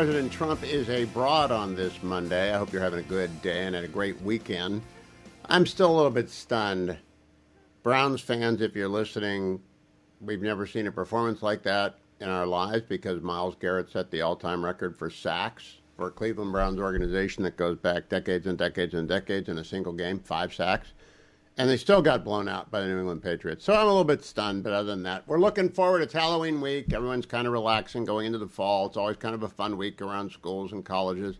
President Trump is abroad on this Monday. I hope you're having a good day and had a great weekend. I'm still a little bit stunned. Browns fans, if you're listening, we've never seen a performance like that in our lives because Myles Garrett set the all-time record for sacks for a Cleveland Browns organization that goes back decades and decades and decades in a single game, 5 sacks. And they still got blown out by the New England Patriots. So I'm a little bit stunned, but other than that, we're looking forward. It's Halloween week. Everyone's kind of relaxing going into the fall. It's always kind of a fun week around schools and colleges.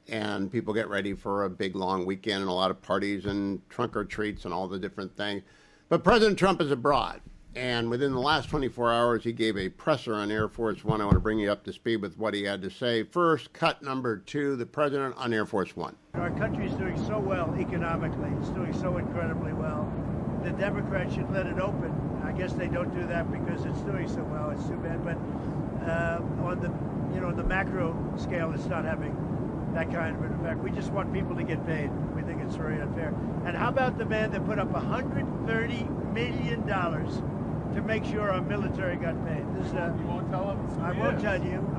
And people get ready for a big, long weekend and a lot of parties and trunk or treats and all the different things. But President Trump is abroad. And within the last 24 hours, he gave a presser on Air Force One. I want to bring you up to speed with what he had to say. First, cut number 2, the president on Air Force One. Our country is doing so well economically. It's doing so incredibly well. The Democrats should let it open. I guess they don't do that because it's doing so well. It's too bad. But on the macro scale, it's not having that kind of an effect. We just want people to get paid. We think it's very unfair. And how about the man that put up $130 million to make sure our military got paid? You won't tell him? I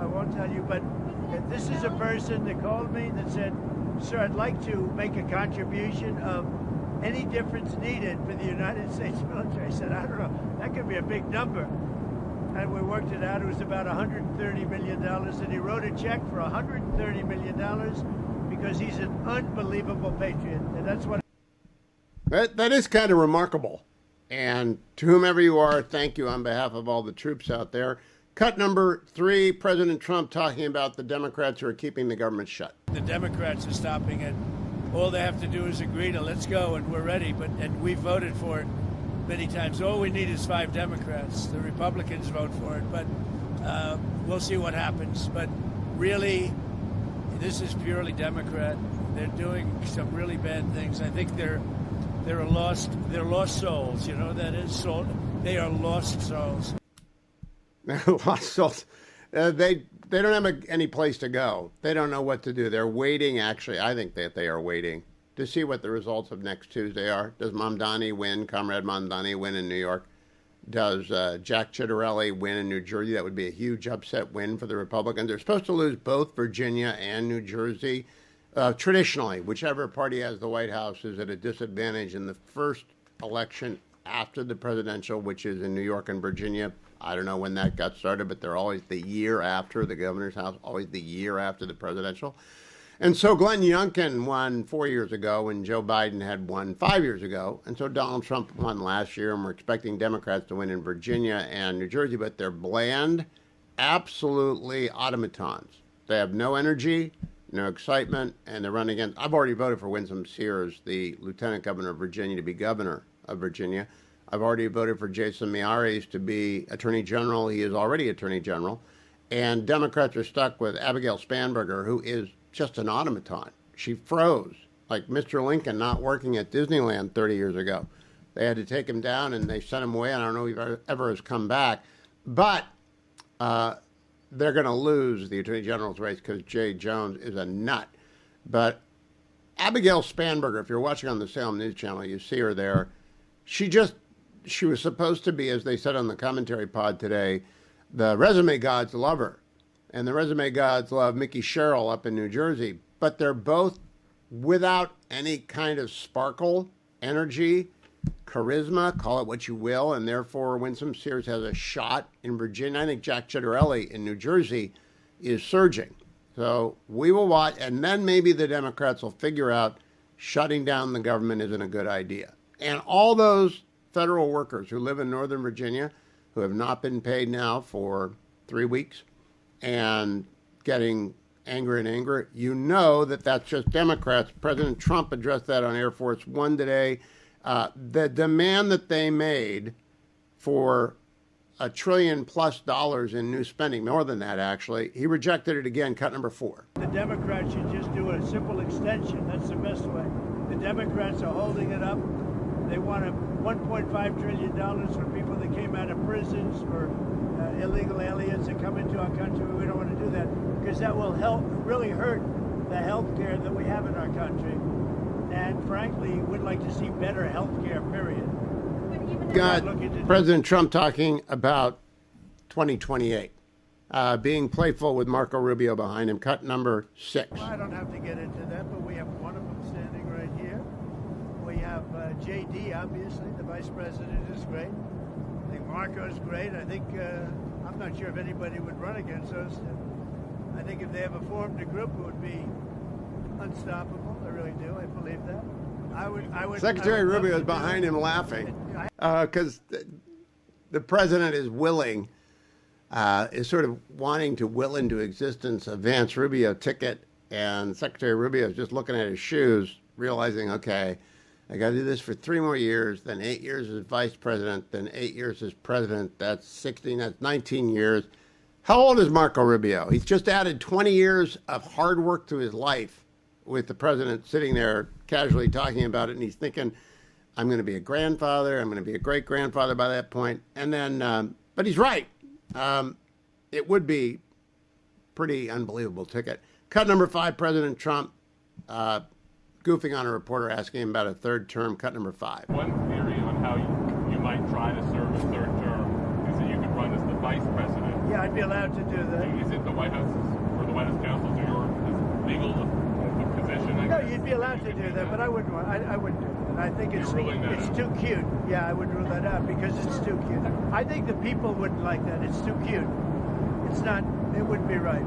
won't tell you. But this is a person that called me that said, "Sir, I'd like to make a contribution of any difference needed for the United States military." I said, "I don't know. That could be a big number." And we worked it out. It was about $130 million. And he wrote a check for $130 million because he's an unbelievable patriot. And that's what... That is kind of remarkable. And to whomever you are, thank you on behalf of all the troops out there. Cut number 3, President Trump talking about the Democrats who are keeping the government shut. The Democrats are stopping it. All they have to do is agree to let's go, and we're ready. And we voted for it many times. All we need is 5 Democrats. The Republicans vote for it, but we'll see what happens. But really, this is purely Democrat. They're doing some really bad things. I think they're lost souls. You know what that is? They are lost souls. Lost souls. They don't have any place to go. They don't know what to do. They're waiting. Actually, I think that they are waiting to see what the results of next Tuesday are. Does Mamdani win? Comrade Mamdani win in New York? Does Jack Ciattarelli win in New Jersey? That would be a huge upset win for the Republicans. They're supposed to lose both Virginia and New Jersey. Traditionally, whichever party has the White House is at a disadvantage in the first election after the presidential, which is in New York and Virginia. I don't know when that got started, but they're always the year after the governor's house, always the year after the presidential. And so Glenn Youngkin won 4 years ago and Joe Biden had won 5 years ago. And so Donald Trump won last year, and we're expecting Democrats to win in Virginia and New Jersey, but they're bland, absolutely automatons. They have no energy, no excitement, and they're running against... I've already voted for Winsome Sears, the lieutenant governor of Virginia, to be governor of Virginia. I've already voted for Jason Miyares to be attorney general. He is already attorney general. And Democrats are stuck with Abigail Spanberger, who is just an automaton. She froze, like Mr. Lincoln not working at Disneyland 30 years ago. They had to take him down, and they sent him away. I don't know if he ever has come back. But they're going to lose the attorney general's race because Jay Jones is a nut. But Abigail Spanberger, if you're watching on the Salem News Channel, you see her there. She was supposed to be, as they said on the commentary pod today, the resume gods love her. And the resume gods love Mickey Sherrill up in New Jersey. But they're both without any kind of sparkle, energy, charisma, call it what you will. And therefore, Winsome Sears has a shot in Virginia. I think Jack Ciattarelli in New Jersey is surging. So we will watch. And then maybe the Democrats will figure out shutting down the government isn't a good idea. And all those federal workers who live in Northern Virginia who have not been paid now for 3 weeks and getting angrier and angrier, you know that that's just Democrats. President Trump addressed that on Air Force One today. The demand that they made for $1 trillion+ in new spending, more than that actually, he rejected it again, cut number 4. The Democrats should just do a simple extension. That's the best way. The Democrats are holding it up. They want $1.5 trillion for people that came out of prisons, for illegal aliens that come into our country. We don't want to do that because that will really hurt the health care that we have in our country. And frankly, we'd like to see better health care, period. Got President Trump talking about 2028. being playful with Marco Rubio behind him. Cut number 6. Well, I don't have to get into that, but we have one of them standing right here. We have J.D., obviously. The vice president is great. I think Marco's great. I think, I'm not sure if anybody would run against those two. I think if they ever formed a group, it would be unstoppable. I really do. I believe that. Secretary Rubio is behind him laughing because the president is willing, is sort of wanting to will into existence a Vance Rubio ticket, and Secretary Rubio is just looking at his shoes, realizing, okay, I got to do this for 3 more years, then 8 years as vice president, then 8 years as president. That's 16, that's 19 years. How old is Marco Rubio? He's just added 20 years of hard work to his life with the president sitting there casually talking about it, and he's thinking, I'm going to be a grandfather, I'm going to be a great-grandfather by that point. And then, but he's right. It would be pretty unbelievable ticket. Cut number 5, President Trump goofing on a reporter asking him about a 3rd term. Cut number 5. One theory on how you might try to serve a 3rd term is that you could run as the vice president. Yeah, I'd be allowed to do that. Is it the White House or the White House counsels or your legal position? No, you'd be allowed to do that, but I wouldn't. I wouldn't do that. I think it's too cute. Yeah, I would rule that out because it's too cute. I think the people wouldn't like that. It's too cute. It's not. It wouldn't be right.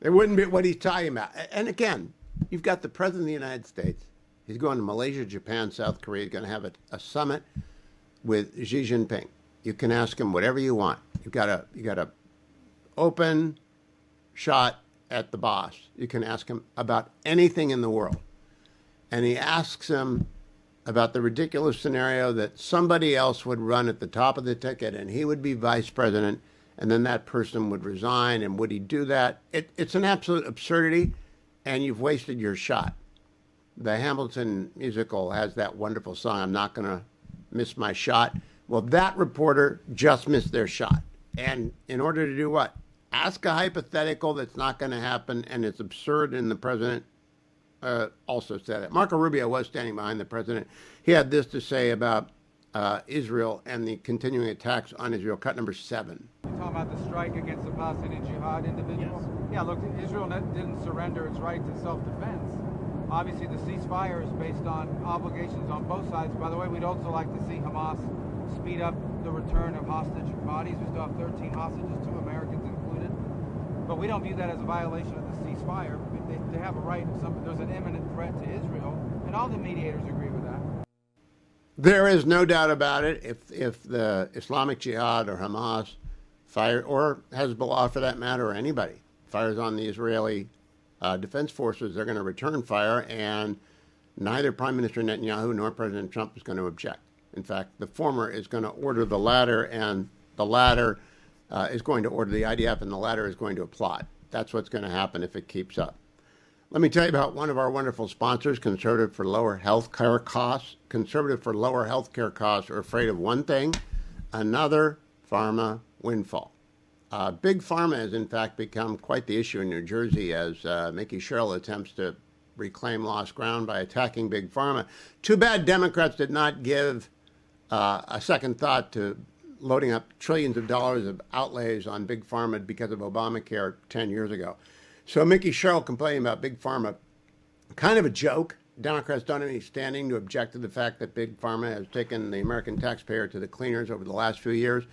It wouldn't be what he's talking about. And again, you've got the president of the United States. He's going to Malaysia, Japan, South Korea. He's going to have a summit with Xi Jinping. You can ask him whatever you want. You got a open shot at the boss. You can ask him about anything in the world. And he asks him about the ridiculous scenario that somebody else would run at the top of the ticket and he would be vice president, and then that person would resign, and would he do that? It's an absolute absurdity, and you've wasted your shot. The Hamilton musical has that wonderful song, I'm not going to miss my shot. Well, that reporter just missed their shot. And in order to do what? Ask a hypothetical that's not going to happen, and it's absurd, and the president also said it. Marco Rubio was standing behind the president. He had this to say about Israel and the continuing attacks on Israel. Cut number 7. You're talking about the strike against the Palestinian Jihad individual? Yes. Yeah, look, Israel didn't surrender its right to self-defense. Obviously, the ceasefire is based on obligations on both sides. By the way, we'd also like to see Hamas speed up the return of hostage bodies. We still have 13 hostages, 2 Americans included. But we don't view that as a violation of the ceasefire. They have a right. There's an imminent threat to Israel, and all the mediators agree with that. There is no doubt about it. If the Islamic Jihad or Hamas fire, or Hezbollah for that matter, or anybody fires on the Israeli defense forces, they're going to return fire, and neither Prime Minister Netanyahu nor President Trump is going to object. In fact, the former is going to order the latter, and the latter is going to order the IDF, and the latter is going to applaud. That's what's going to happen if it keeps up. Let me tell you about one of our wonderful sponsors, Conservative for Lower Health Care Costs. Conservative for Lower Health Care Costs are afraid of one thing, another pharma windfall. Big Pharma has, in fact, become quite the issue in New Jersey as Mickey Sherrill attempts to reclaim lost ground by attacking Big Pharma. Too bad Democrats did not give a second thought to loading up trillions of dollars of outlays on Big Pharma because of Obamacare 10 years ago. So Mickey Sherrill complaining about Big Pharma, kind of a joke. Democrats don't have any standing to object to the fact that Big Pharma has taken the American taxpayer to the cleaners over the last few years.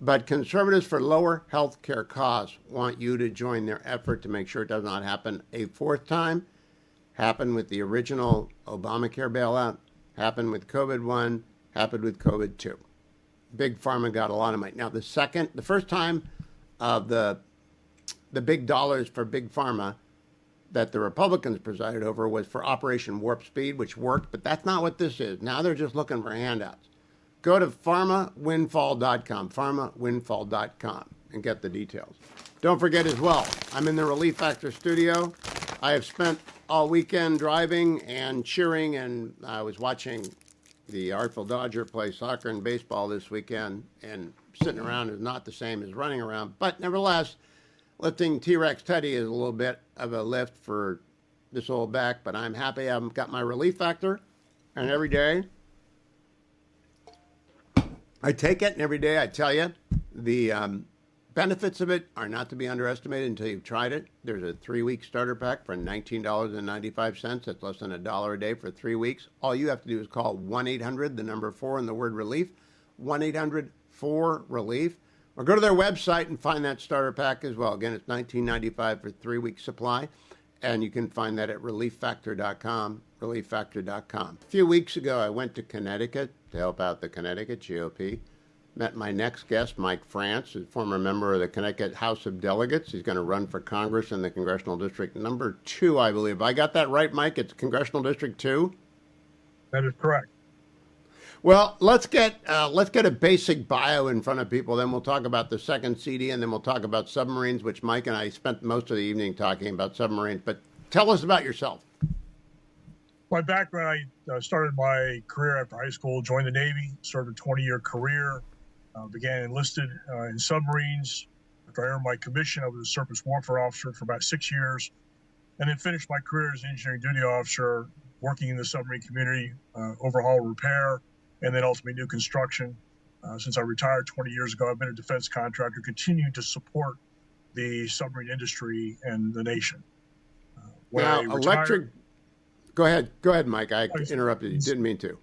But Conservatives for Lower Health Care Costs want you to join their effort to make sure it does not happen a 4th time. Happened with the original Obamacare bailout, happened with COVID-1, happened with COVID-2. Big Pharma got a lot of money. Now, the first time of the big dollars for Big Pharma that the Republicans presided over was for Operation Warp Speed, which worked, but that's not what this is. Now they're just looking for handouts. Go to pharmawindfall.com, pharmawindfall.com, and get the details. Don't forget as well, I'm in the Relief Factor studio. I have spent all weekend driving and cheering, and I was watching the Artful Dodger play soccer and baseball this weekend, and sitting around is not the same as running around. But nevertheless, lifting T-Rex Teddy is a little bit of a lift for this old back, but I'm happy I've got my Relief Factor, and every day I take it, and every day I tell you, the Benefits of it are not to be underestimated until you've tried it. There's a 3-week starter pack for $19.95. That's less than $1 a day for 3 weeks. All you have to do is call 1-800, the number 4 and the word relief, 1-800-4-RELIEF, or go to their website and find that starter pack as well. Again, it's $19.95 for 3-week supply, and you can find that at relieffactor.com, relieffactor.com. A few weeks ago, I went to Connecticut to help out the Connecticut GOP. Met my next guest, Mike France, a former member of the Connecticut House of Delegates. He's going to run for Congress in the Congressional District number 2, I believe. I got that right, Mike? It's Congressional District 2? That is correct. Well, let's get a basic bio in front of people. Then we'll talk about the second CD, and then we'll talk about submarines, which Mike and I spent most of the evening talking about submarines. But tell us about yourself. My background, I started my career after high school, joined the Navy, served a 20-year career, began enlisted in submarines. After I earned my commission, I was a surface warfare officer for about 6 years, and then finished my career as an engineering duty officer, working in the submarine community, overhaul, repair, and then ultimately new construction. Since I retired 20 years ago, I've been a defense contractor, continuing to support the submarine industry and the nation. Now, electric. Go ahead, Mike. I interrupted you. Didn't mean to.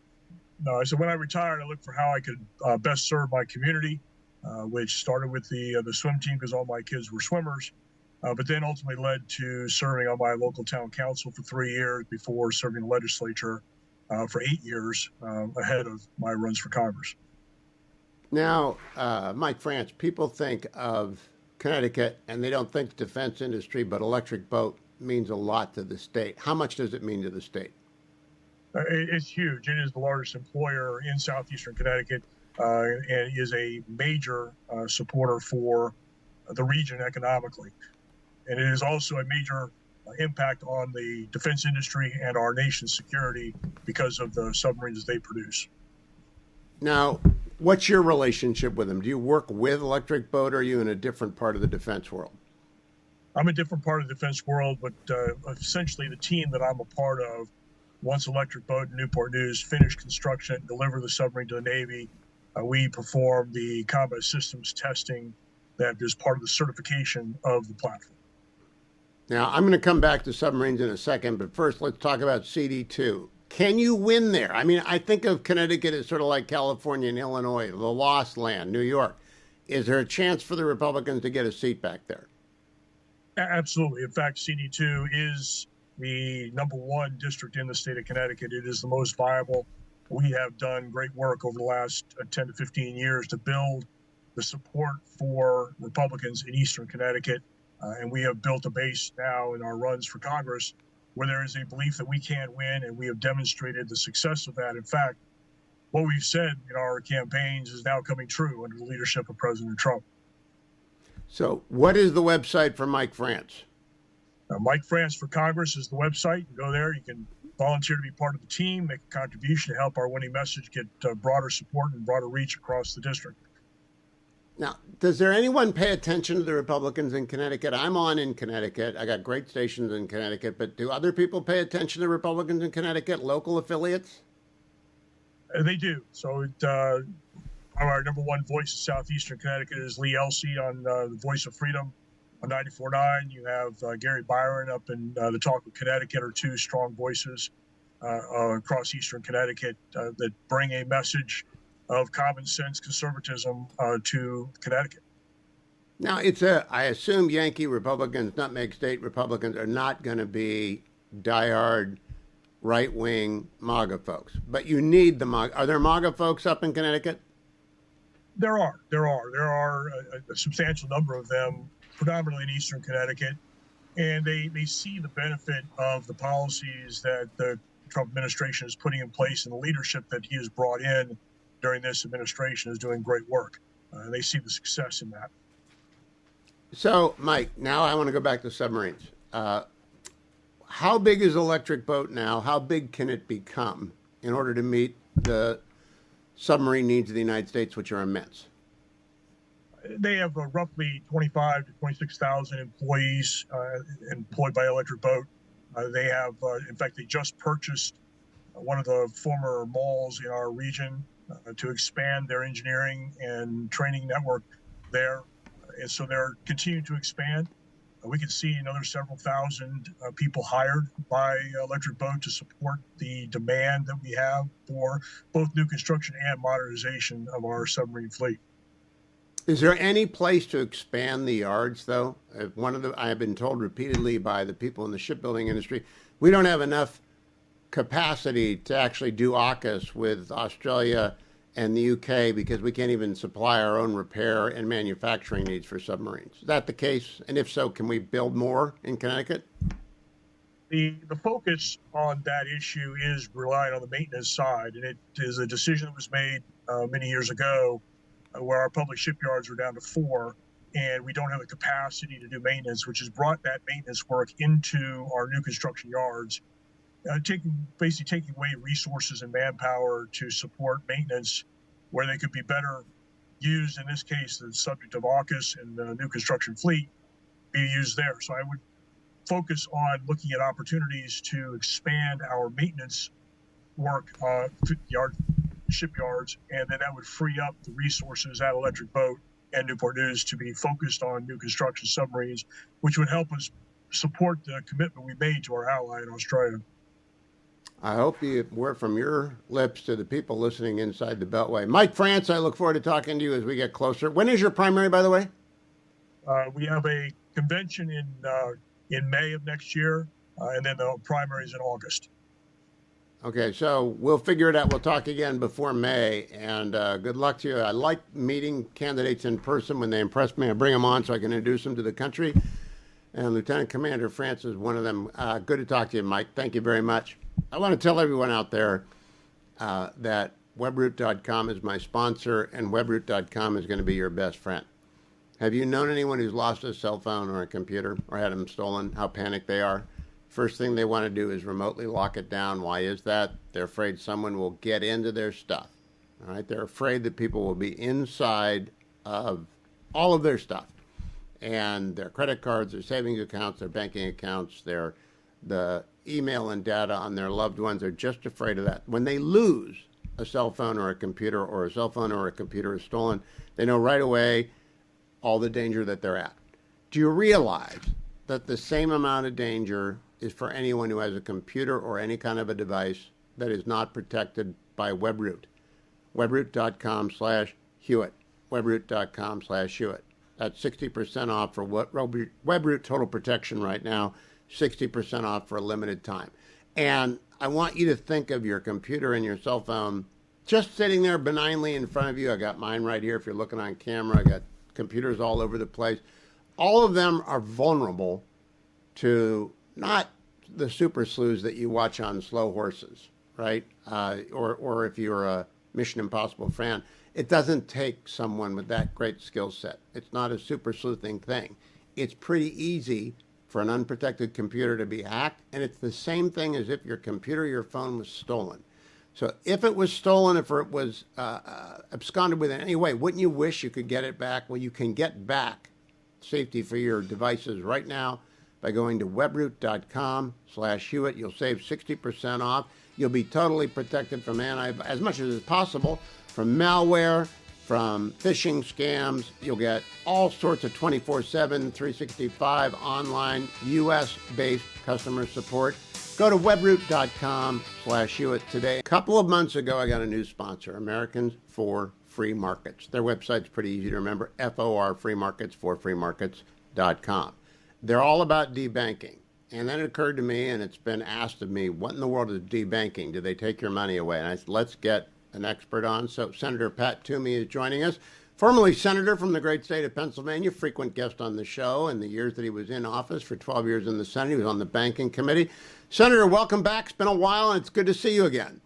No, so when I retired, I looked for how I could best serve my community, which started with the swim team because all my kids were swimmers, but then ultimately led to serving on my local town council for 3 years before serving the legislature for 8 years ahead of my runs for Congress. Now, Mike France, people think of Connecticut and they don't think defense industry, but electric boat means a lot to the state. How much does it mean to the state? It's huge. It is the largest employer in southeastern Connecticut and is a major supporter for the region economically. And it is also a major impact on the defense industry and our nation's security because of the submarines they produce. Now, what's your relationship with them? Do you work with Electric Boat, or are you in a different part of the defense world? I'm a different part of the defense world, but essentially the team that I'm a part of, once Electric Boat and Newport News finish construction and deliver the submarine to the Navy, we perform the combat systems testing that is part of the certification of the platform. Now, I'm going to come back to submarines in a second, but first let's talk about CD2. Can you win there? I mean, I think of Connecticut as sort of like California and Illinois, the lost land, New York. Is there a chance for the Republicans to get a seat back there? Absolutely. In fact, CD2 is the #1 district in the state of Connecticut. It is the most viable. We have done great work over the last 10 to 15 years to build the support for Republicans in eastern Connecticut. And we have built a base now in our runs for Congress where there is a belief that we can win, and we have demonstrated the success of that. In fact, what we've said in our campaigns is now coming true under the leadership of President Trump. So what is the website for Mike France? Mike France for Congress is the website. You go there, you can volunteer to be part of the team, make a contribution to help our winning message get broader support and broader reach across the district. Now, does there anyone pay attention to the Republicans in Connecticut? I'm on in Connecticut. I got great stations in Connecticut, but do other people pay attention to Republicans in Connecticut, local affiliates? They do. So our #1 voice in southeastern Connecticut is Lee Elsey on the Voice of Freedom on 94.9. You have Gary Byron up in the Talk of Connecticut, are two strong voices across eastern Connecticut that bring a message of common sense conservatism to Connecticut. Now, I assume Yankee Republicans, Nutmeg State Republicans, are not going to be diehard right-wing MAGA folks. But you need the MAGA. Are there MAGA folks up in Connecticut? There are a substantial number of them, predominantly in eastern Connecticut, and they see the benefit of the policies that the Trump administration is putting in place, and the leadership that he has brought in during this administration is doing great work. And they see the success in that. So, Mike, now I want to go back to submarines. How big is Electric Boat now? How big can it become in order to meet the submarine needs of the United States, which are immense? They have roughly 25 to 26,000 employees employed by Electric Boat. They have, in fact, they just purchased one of the former malls in our region to expand their engineering and training network there. and so they're continuing to expand. We can see another several thousand people hired by Electric Boat to support the demand that we have for both new construction and modernization of our submarine fleet. Is there any place to expand the yards, though? I have been told repeatedly by the people in the shipbuilding industry, we don't have enough capacity to actually do AUKUS with Australia and the UK because we can't even supply our own repair and manufacturing needs for submarines. Is that the case? And if so, can we build more in Connecticut? The focus on that issue is relying on the maintenance side, and it is a decision that was made many years ago where our public shipyards are down to 4, and we don't have the capacity to do maintenance, which has brought that maintenance work into our new construction yards, basically taking away resources and manpower to support maintenance where they could be better used. In this case, the subject of AUKUS and the new construction fleet be used there. So I would focus on looking at opportunities to expand our maintenance work shipyards, and then that would free up the resources at Electric Boat and Newport News to be focused on new construction submarines, which would help us support the commitment we made to our ally in Australia. I hope we're from your lips to the people listening inside the Beltway. Mike France, I look forward to talking to you as we get closer. When is your primary, by the way? We have a convention in May of next year, and then the primary is in August. Okay, so we'll figure it out. We'll talk again before May, and good luck to you. I like meeting candidates in person. When they impress me, I bring them on so I can introduce them to the country. And Lieutenant Commander France is one of them. Good to talk to you, Mike. Thank you very much. I want to tell everyone out there that webroot.com is my sponsor, and webroot.com is going to be your best friend. Have you known anyone who's lost a cell phone or a computer or had them stolen, how panicked they are? First thing they want to do is remotely lock it down. Why is that? They're afraid someone will get into their stuff. All right? They're afraid that people will be inside of all of their stuff. And their credit cards, their savings accounts, their banking accounts, the email and data on their loved ones are just afraid of that. When they lose a cell phone or a computer, or a cell phone or a computer is stolen, they know right away all the danger that they're at. Do you realize that the same amount of danger is for anyone who has a computer or any kind of a device that is not protected by Webroot? Webroot.com/Hewitt. Webroot.com/Hewitt. That's 60% off for Webroot Total Protection right now, 60% off for a limited time. And I want you to think of your computer and your cell phone just sitting there benignly in front of you. I got mine right here if you're looking on camera. I got computers all over the place. All of them are vulnerable to not the super sleuths that you watch on Slow Horses, right? Or if you're a Mission Impossible fan. It doesn't take someone with that great skill set. It's not a super sleuthing thing. It's pretty easy for an unprotected computer to be hacked, and it's the same thing as if your computer or your phone was stolen. So if it was stolen, if it was absconded with in any way, wouldn't you wish you could get it back? Well, you can get back safety for your devices right now by going to webroot.com/Hewitt. You'll save 60% off. You'll be totally protected from as much as is possible, from malware, from phishing scams. You'll get all sorts of 24/7, 365 online, U.S.-based customer support. Go to webroot.com/Hewitt today. A couple of months ago, I got a new sponsor, Americans for Free Markets. Their website's pretty easy to remember, FOR Free Markets for freemarkets.com. They're all about debanking. And then it occurred to me, and it's been asked of me, what in the world is debanking? Do they take your money away? And I said, let's get an expert on. So Senator Pat Toomey is joining us, formerly senator from the great state of Pennsylvania, frequent guest on the show in the years that he was in office, for 12 years in the Senate. He was on the banking committee. Senator, welcome back. It's been a while, and it's good to see you again.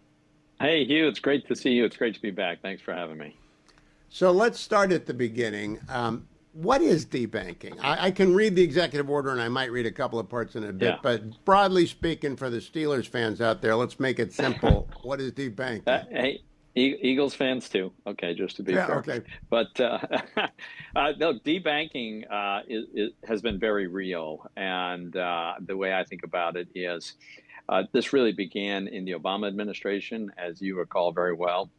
Hey, Hugh, it's great to see you. It's great to be back. Thanks for having me. So let's start at the beginning. What is debanking? I can read the executive order, and I might read a couple of parts in a bit, but broadly speaking, for the Steelers fans out there, let's make it simple. What is debanking? Hey, Eagles fans too. Okay, just to be fair. Okay. But no, debanking has been very real, and the way I think about it is this really began in the Obama administration, as you recall very well.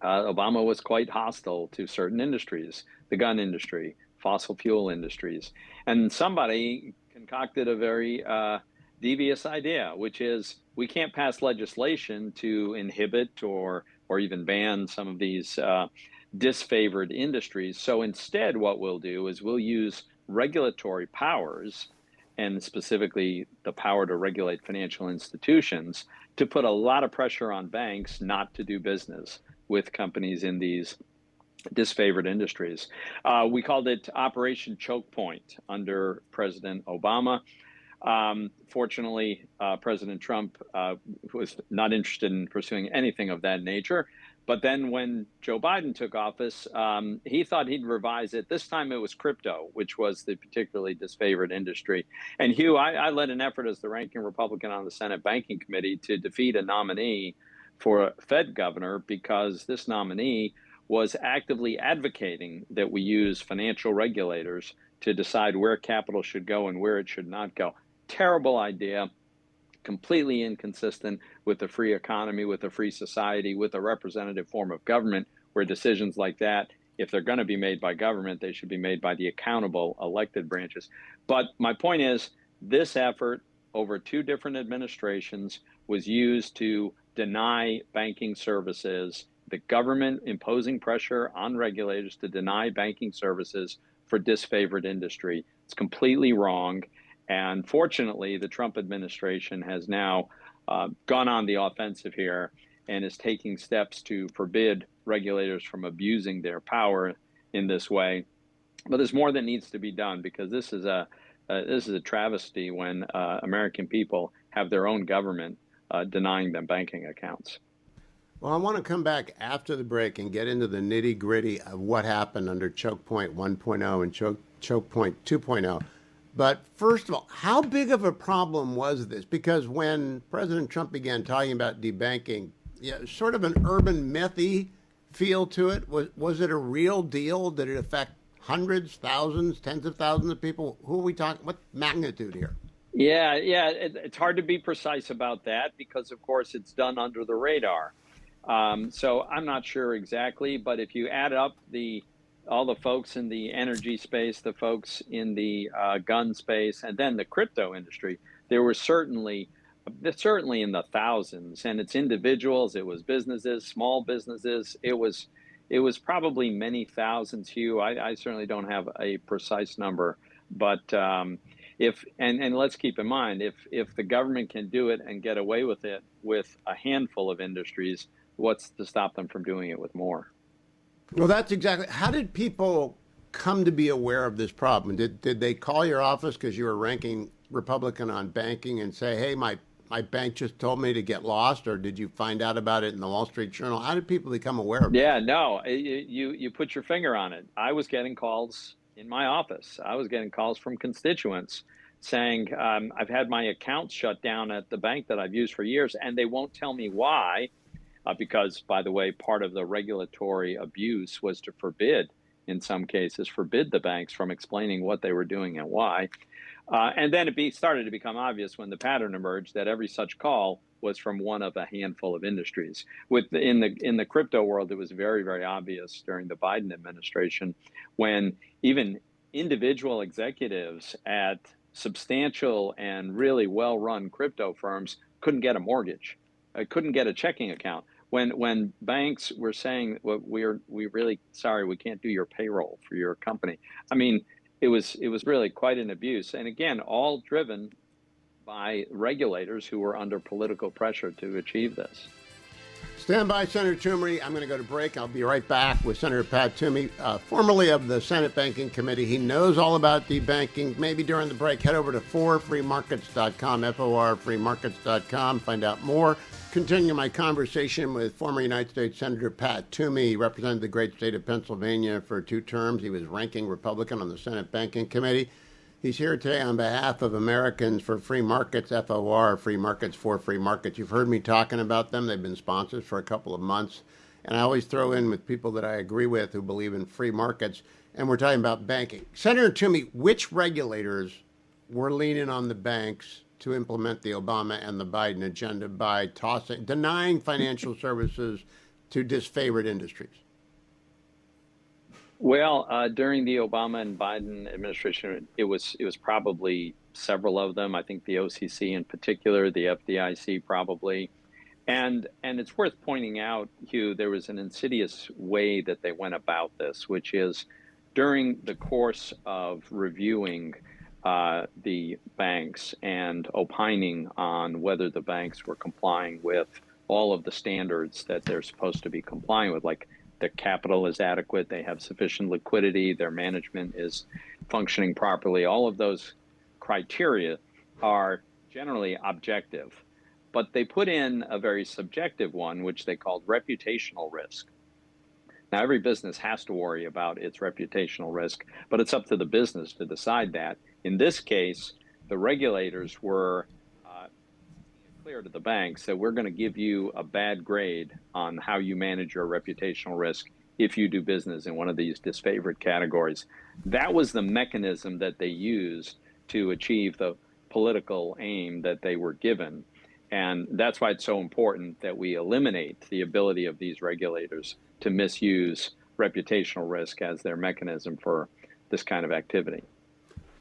Obama was quite hostile to certain industries, the gun industry, fossil fuel industries. And somebody concocted a very devious idea, which is we can't pass legislation to inhibit or even ban some of these disfavored industries. So instead, what we'll do is we'll use regulatory powers, and specifically the power to regulate financial institutions, to put a lot of pressure on banks not to do business with companies in these disfavored industries. We called it Operation Choke Point under President Obama. Fortunately, President Trump was not interested in pursuing anything of that nature. But then when Joe Biden took office, he thought he'd revise it. This time it was crypto, which was the particularly disfavored industry. And Hugh, I led an effort as the ranking Republican on the Senate Banking Committee to defeat a nominee for Fed governor because this nominee was actively advocating that we use financial regulators to decide where capital should go and where it should not go. Terrible idea, completely inconsistent with the free economy, with a free society, with a representative form of government where decisions like that, if they're going to be made by government, they should be made by the accountable elected branches. But my point is, this effort over 2 different administrations was used to deny banking services, the government imposing pressure on regulators to deny banking services for disfavored industry. It's completely wrong. And fortunately, the Trump administration has now gone on the offensive here and is taking steps to forbid regulators from abusing their power in this way. But there's more that needs to be done because this is a travesty when American people have their own government denying them banking accounts. Well, I want to come back after the break and get into the nitty gritty of what happened under Choke Point 1.0 and Choke Point 2.0. But first of all, how big of a problem was this? Because when President Trump began talking about debanking, sort of an urban mythy feel to it. Was it a real deal? Did it affect hundreds, thousands, tens of thousands of people? Who are we talking? What magnitude here? Yeah, it's hard to be precise about that because, of course, it's done under the radar. So I'm not sure exactly, but if you add up all the folks in the energy space, the folks in the gun space, and then the crypto industry, there were certainly in the thousands. And it's individuals, it was businesses, small businesses. It was probably many thousands, Hugh. I certainly don't have a precise number, but if let's keep in mind, if the government can do it and get away with it with a handful of industries, what's to stop them from doing it with more? Well, that's exactly. How did people come to be aware of this problem? Did they call your office because you were ranking Republican on banking and say, hey, my bank just told me to get lost, or did you find out about it in the Wall Street Journal? How did people become aware of it? Yeah, no, you put your finger on it. I was getting calls in my office. I was getting calls from constituents saying, I've had my account shut down at the bank that I've used for years, and they won't tell me why. Because, by the way, part of the regulatory abuse was to forbid, in some cases, the banks from explaining what they were doing and why. And then it started to become obvious when the pattern emerged that every such call was from one of a handful of industries. In the crypto world, it was very, very obvious during the Biden administration when even individual executives at substantial and really well-run crypto firms couldn't get a mortgage, couldn't get a checking account. When banks were saying, well, we're really sorry, we can't do your payroll for your company. I mean, it was really quite an abuse. And again, all driven by regulators who were under political pressure to achieve this. Stand by, Senator Toomey. I'm going to go to break. I'll be right back with Senator Pat Toomey, formerly of the Senate Banking Committee. He knows all about debanking. Maybe during the break, head over to forfreemarkets.com, forfreemarkets.com, find out more. Continue my conversation with former United States Senator Pat Toomey. He represented the great state of Pennsylvania for 2 terms. He was ranking Republican on the Senate Banking Committee. He's here today on behalf of Americans for Free Markets, FOR, Free Markets for Free Markets. You've heard me talking about them. They've been sponsors for a couple of months. And I always throw in with people that I agree with who believe in free markets. And we're talking about banking. Senator Toomey, which regulators were leaning on the banks to implement the Obama and the Biden agenda by denying financial services to disfavored industries? Well, during the Obama and Biden administration, it was probably several of them. I think the OCC in particular, the FDIC probably, and it's worth pointing out, Hugh, there was an insidious way that they went about this, which is during the course of reviewing the banks and opining on whether the banks were complying with all of the standards that they're supposed to be complying with, like their capital is adequate, they have sufficient liquidity, their management is functioning properly. All of those criteria are generally objective, but they put in a very subjective one, which they called reputational risk. Now, every business has to worry about its reputational risk, but it's up to the business to decide that. In this case, the regulators were clear to the banks that we're going to give you a bad grade on how you manage your reputational risk if you do business in one of these disfavored categories. That was the mechanism that they used to achieve the political aim that they were given. And that's why it's so important that we eliminate the ability of these regulators to misuse reputational risk as their mechanism for this kind of activity.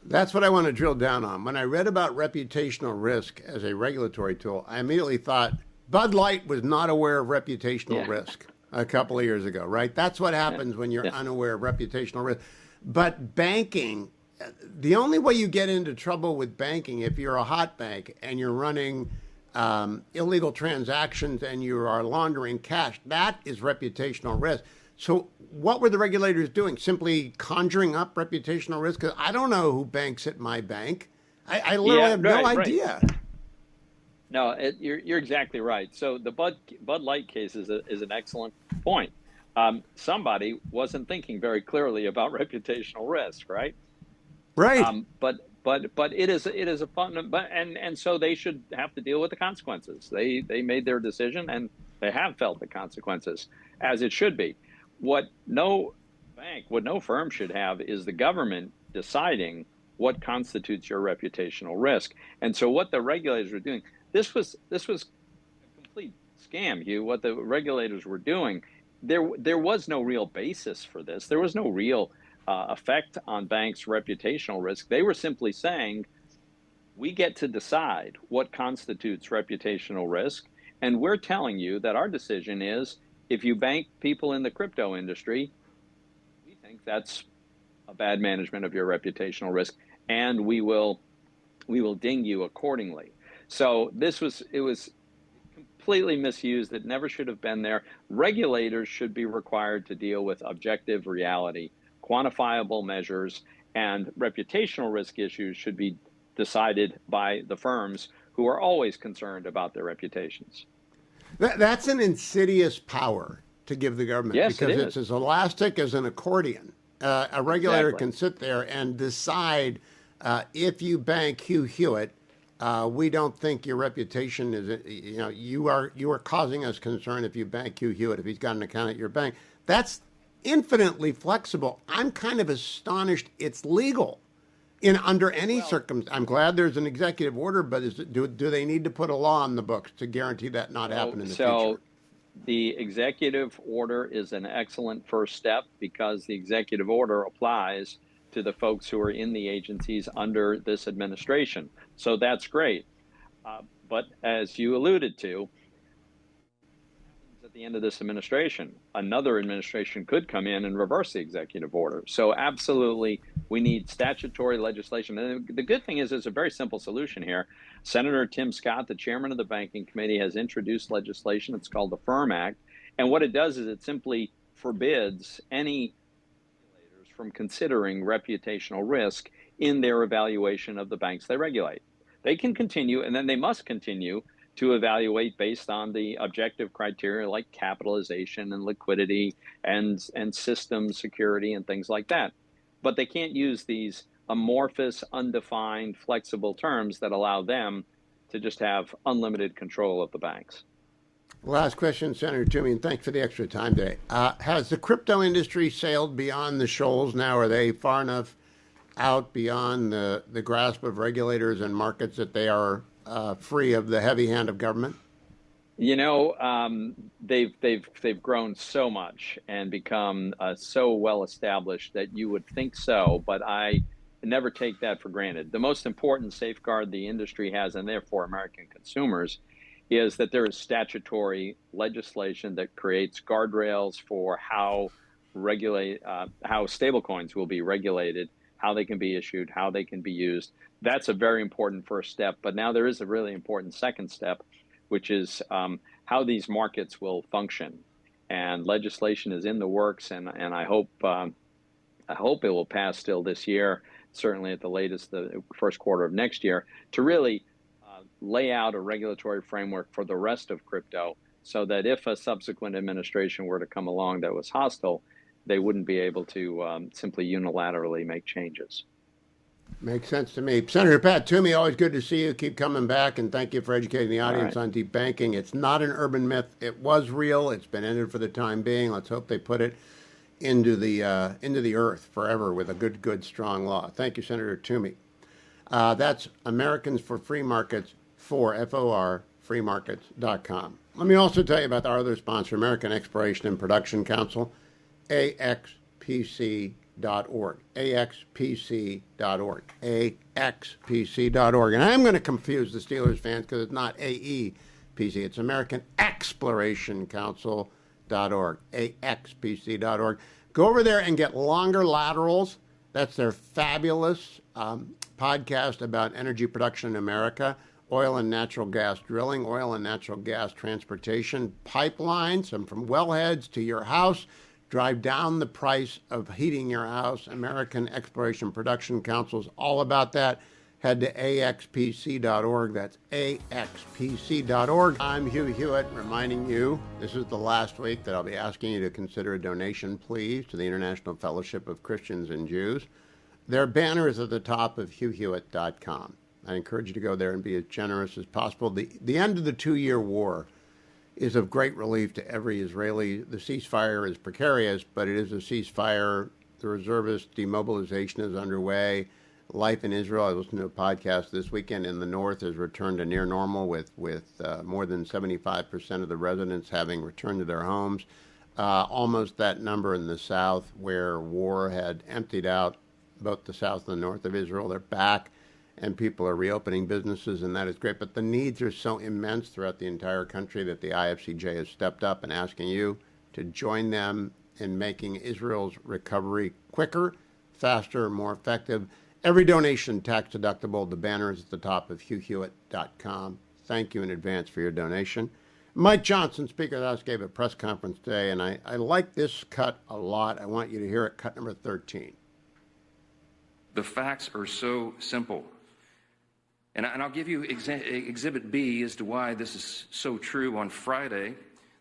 That's what I want to drill down on. When I read about reputational risk as a regulatory tool, I immediately thought Bud Light was not aware of reputational risk a couple of years ago, right? That's what happens when you're unaware of reputational risk. But banking, the only way you get into trouble with banking, if you're a hot bank and you're running illegal transactions and you are laundering cash, that is reputational risk. So what were the regulators doing? Simply conjuring up reputational risk? Because I don't know who banks at my bank. I literally have no idea. Right. No, you're exactly right. So the Bud Light case is an excellent point. Somebody wasn't thinking very clearly about reputational risk, right? Right. But it is a fun, and so they should have to deal with the consequences. They made their decision and they have felt the consequences, as it should be. What no firm should have is the government deciding what constitutes your reputational risk. And so what the regulators were doing, this was a complete scam, Hugh. What the regulators were doing, there was no real basis for this. There was no real effect on banks' reputational risk. They were simply saying, we get to decide what constitutes reputational risk, and we're telling you that our decision is, if you bank people in the crypto industry, we think that's a bad management of your reputational risk, and we will ding you accordingly. So it was completely misused. It never should have been there. Regulators should be required to deal with objective reality, quantifiable measures, and reputational risk issues should be decided by the firms who are always concerned about their reputations. That's an insidious power to give the government, because it's as elastic as an accordion. A regulator can sit there and decide, if you bank Hugh Hewitt, we don't think your reputation is, you are causing us concern if you bank Hugh Hewitt, if he's got an account at your bank. That's infinitely flexible. I'm kind of astonished it's legal under any circumstance. I'm glad there's an executive order, but do they need to put a law on the books to guarantee that not happen in the future? The executive order is an excellent first step, because the executive order applies to the folks who are in the agencies under this administration. So that's great. But as you alluded to, at the end of this administration, another administration could come in and reverse the executive order. So absolutely, we need statutory legislation. And the good thing is, there's a very simple solution here. Senator Tim Scott, the chairman of the Banking Committee, has introduced legislation. It's called the Firm Act. And what it does is it simply forbids any regulators from considering reputational risk in their evaluation of the banks they regulate. They can continue, and then they must continue to evaluate based on the objective criteria like capitalization and liquidity and system security and things like that. But they can't use these amorphous, undefined, flexible terms that allow them to just have unlimited control of the banks. Last question, Senator Toomey, and thanks for the extra time today. Has the crypto industry sailed beyond the shoals now? Are they far enough out beyond the grasp of regulators and markets that they are free of the heavy hand of government? They've grown so much and become so well established that you would think so, but I never take that for granted. The most important safeguard the industry has, and therefore American consumers, is that there is statutory legislation that creates guardrails for how stablecoins will be regulated, how they can be issued, how they can be used. That's a very important first step. But now there is a really important second step, which is how these markets will function. And legislation is in the works, and I hope it will pass still this year, certainly at the latest the first quarter of next year, to really lay out a regulatory framework for the rest of crypto, so that if a subsequent administration were to come along that was hostile, they wouldn't be able to simply unilaterally make changes. Makes sense to me. Senator Pat Toomey, always good to see you. Keep coming back, and thank you for educating the audience on deep banking. It's not an urban myth. It was real. It's been ended for the time being. Let's hope they put it into the earth forever with a good, strong law. Thank you, Senator Toomey. That's Americans for Free Markets, FOR, freemarkets.com. Let me also tell you about our other sponsor, American Exploration and Production Council, AXPC.org, AXPC.org, AXPC.org. And I'm going to confuse the Steelers fans because it's not AEPC, it's American Exploration Council.org, AXPC.org. Go over there and get Longer Laterals. That's their fabulous podcast about energy production in America, oil and natural gas drilling, oil and natural gas transportation, pipelines, and from wellheads to your house. Drive down the price of heating your house. American Exploration Production Council is all about that. Head to axpc.org. That's axpc.org. I'm Hugh Hewitt, reminding you this is the last week that I'll be asking you to consider a donation, please, to the International Fellowship of Christians and Jews. Their banner is at the top of hughhewitt.com. I encourage you to go there and be as generous as possible. The end of the 2-year war is of great relief to every Israeli. The ceasefire is precarious, but it is a ceasefire. The reservist demobilization is underway. Life in Israel, I listened to a podcast this weekend in the north, has returned to near normal with more than 75% of the residents having returned to their homes. Almost that number in the south, where war had emptied out both the south and the north of Israel. They're back, and people are reopening businesses, and that is great. But the needs are so immense throughout the entire country that the IFCJ has stepped up and asking you to join them in making Israel's recovery quicker, faster, more effective. Every donation tax deductible. The banner is at the top of hughhewitt.com. Thank you in advance for your donation. Mike Johnson, Speaker of the House, gave a press conference today, and I like this cut a lot. I want you to hear it, cut number 13. The facts are so simple. And I'll give you Exhibit B as to why this is so true. On Friday,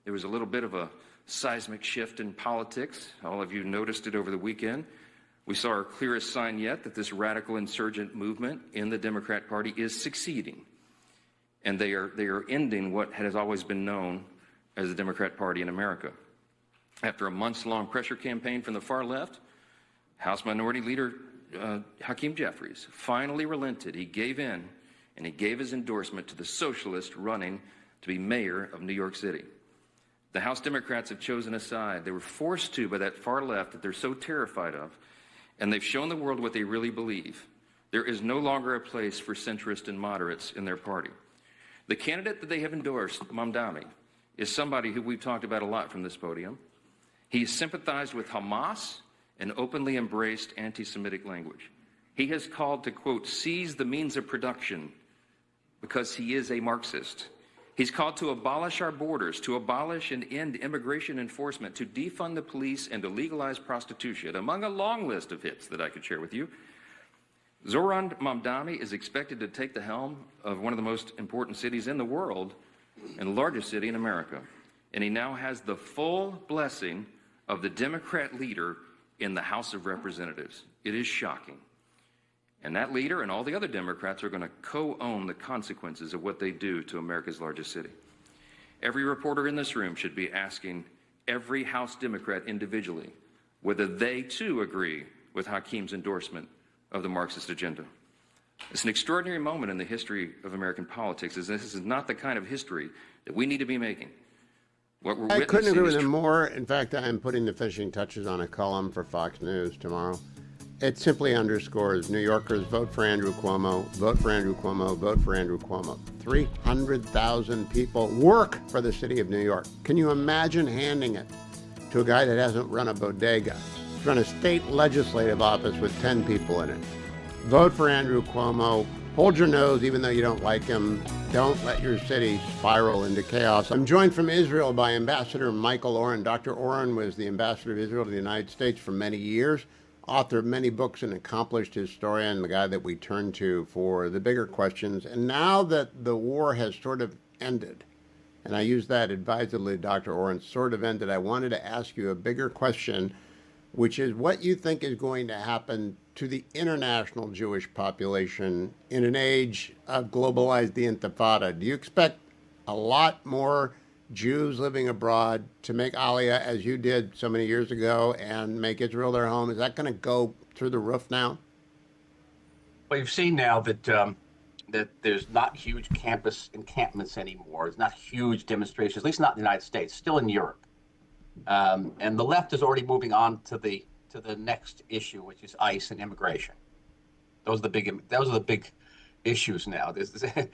there was a little bit of a seismic shift in politics. All of you noticed it over the weekend. We saw our clearest sign yet that this radical insurgent movement in the Democrat Party is succeeding. And they are ending what has always been known as the Democrat Party in America. After a months-long pressure campaign from the far left, House Minority Leader Hakeem Jeffries finally relented. He gave in, and he gave his endorsement to the socialist running to be mayor of New York City. The House Democrats have chosen a side. They were forced to by that far left that they're so terrified of, and they've shown the world what they really believe. There is no longer a place for centrists and moderates in their party. The candidate that they have endorsed, Mamdani, is somebody who we've talked about a lot from this podium. He sympathized with Hamas and openly embraced anti-Semitic language. He has called to, quote, seize the means of production because he is a Marxist. He's called to abolish our borders, to abolish and end immigration enforcement, to defund the police, and to legalize prostitution, among a long list of hits that I could share with you. Zoran Mamdani is expected to take the helm of one of the most important cities in the world and the largest city in America. And he now has the full blessing of the Democrat leader in the House of Representatives. It is shocking. And that leader and all the other Democrats are going to co-own the consequences of what they do to America's largest city. Every reporter in this room should be asking every House Democrat individually whether they too agree with Hakeem's endorsement of the Marxist agenda. It's an extraordinary moment in the history of American politics. This is not the kind of history that we need to be making. What we're I couldn't witnessing agree is with him more. In fact, I am putting the finishing touches on a column for Fox News tomorrow. It simply underscores New Yorkers vote for Andrew Cuomo, vote for Andrew Cuomo, vote for Andrew Cuomo. 300,000 people work for the city of New York. Can you imagine handing it to a guy that hasn't run a bodega? He's run a state legislative office with 10 people in it. Vote for Andrew Cuomo. Hold your nose even though you don't like him. Don't let your city spiral into chaos. I'm joined from Israel by Ambassador Michael Oren. Dr. Oren was the ambassador of Israel to the United States for many years, author of many books, and accomplished historian, the guy that we turn to for the bigger questions. And now that the war has sort of ended, and I use that advisedly, Dr. Oren, sort of ended, I wanted to ask you a bigger question, which is what you think is going to happen to the international Jewish population in an age of globalized the Intifada. Do you expect a lot more Jews living abroad to make Aliyah as you did so many years ago and make Israel their home? Is that going to go through the roof now? Well, you've seen now that that there's not huge campus encampments anymore. There's not huge demonstrations, at least not in the United States, still in Europe. And the left is already moving on to the next issue, which is ICE and immigration. Those are the big issues now. The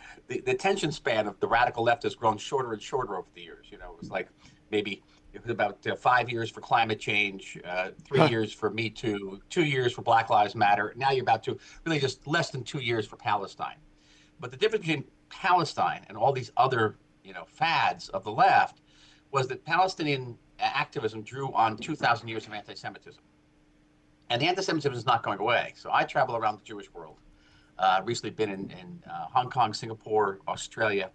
attention span of the radical left has grown shorter and shorter over the years. You know, it was like maybe it was about 5 years for climate change, 3 years for Me Too, 2 years for Black Lives Matter. Now you're about to really just less than 2 years for Palestine. But the difference between Palestine and all these other, fads of the left was that Palestinian activism drew on 2,000 years of anti-Semitism. And the anti-Semitism is not going away. So I travel around the Jewish world. Recently been in Hong Kong, Singapore, Australia.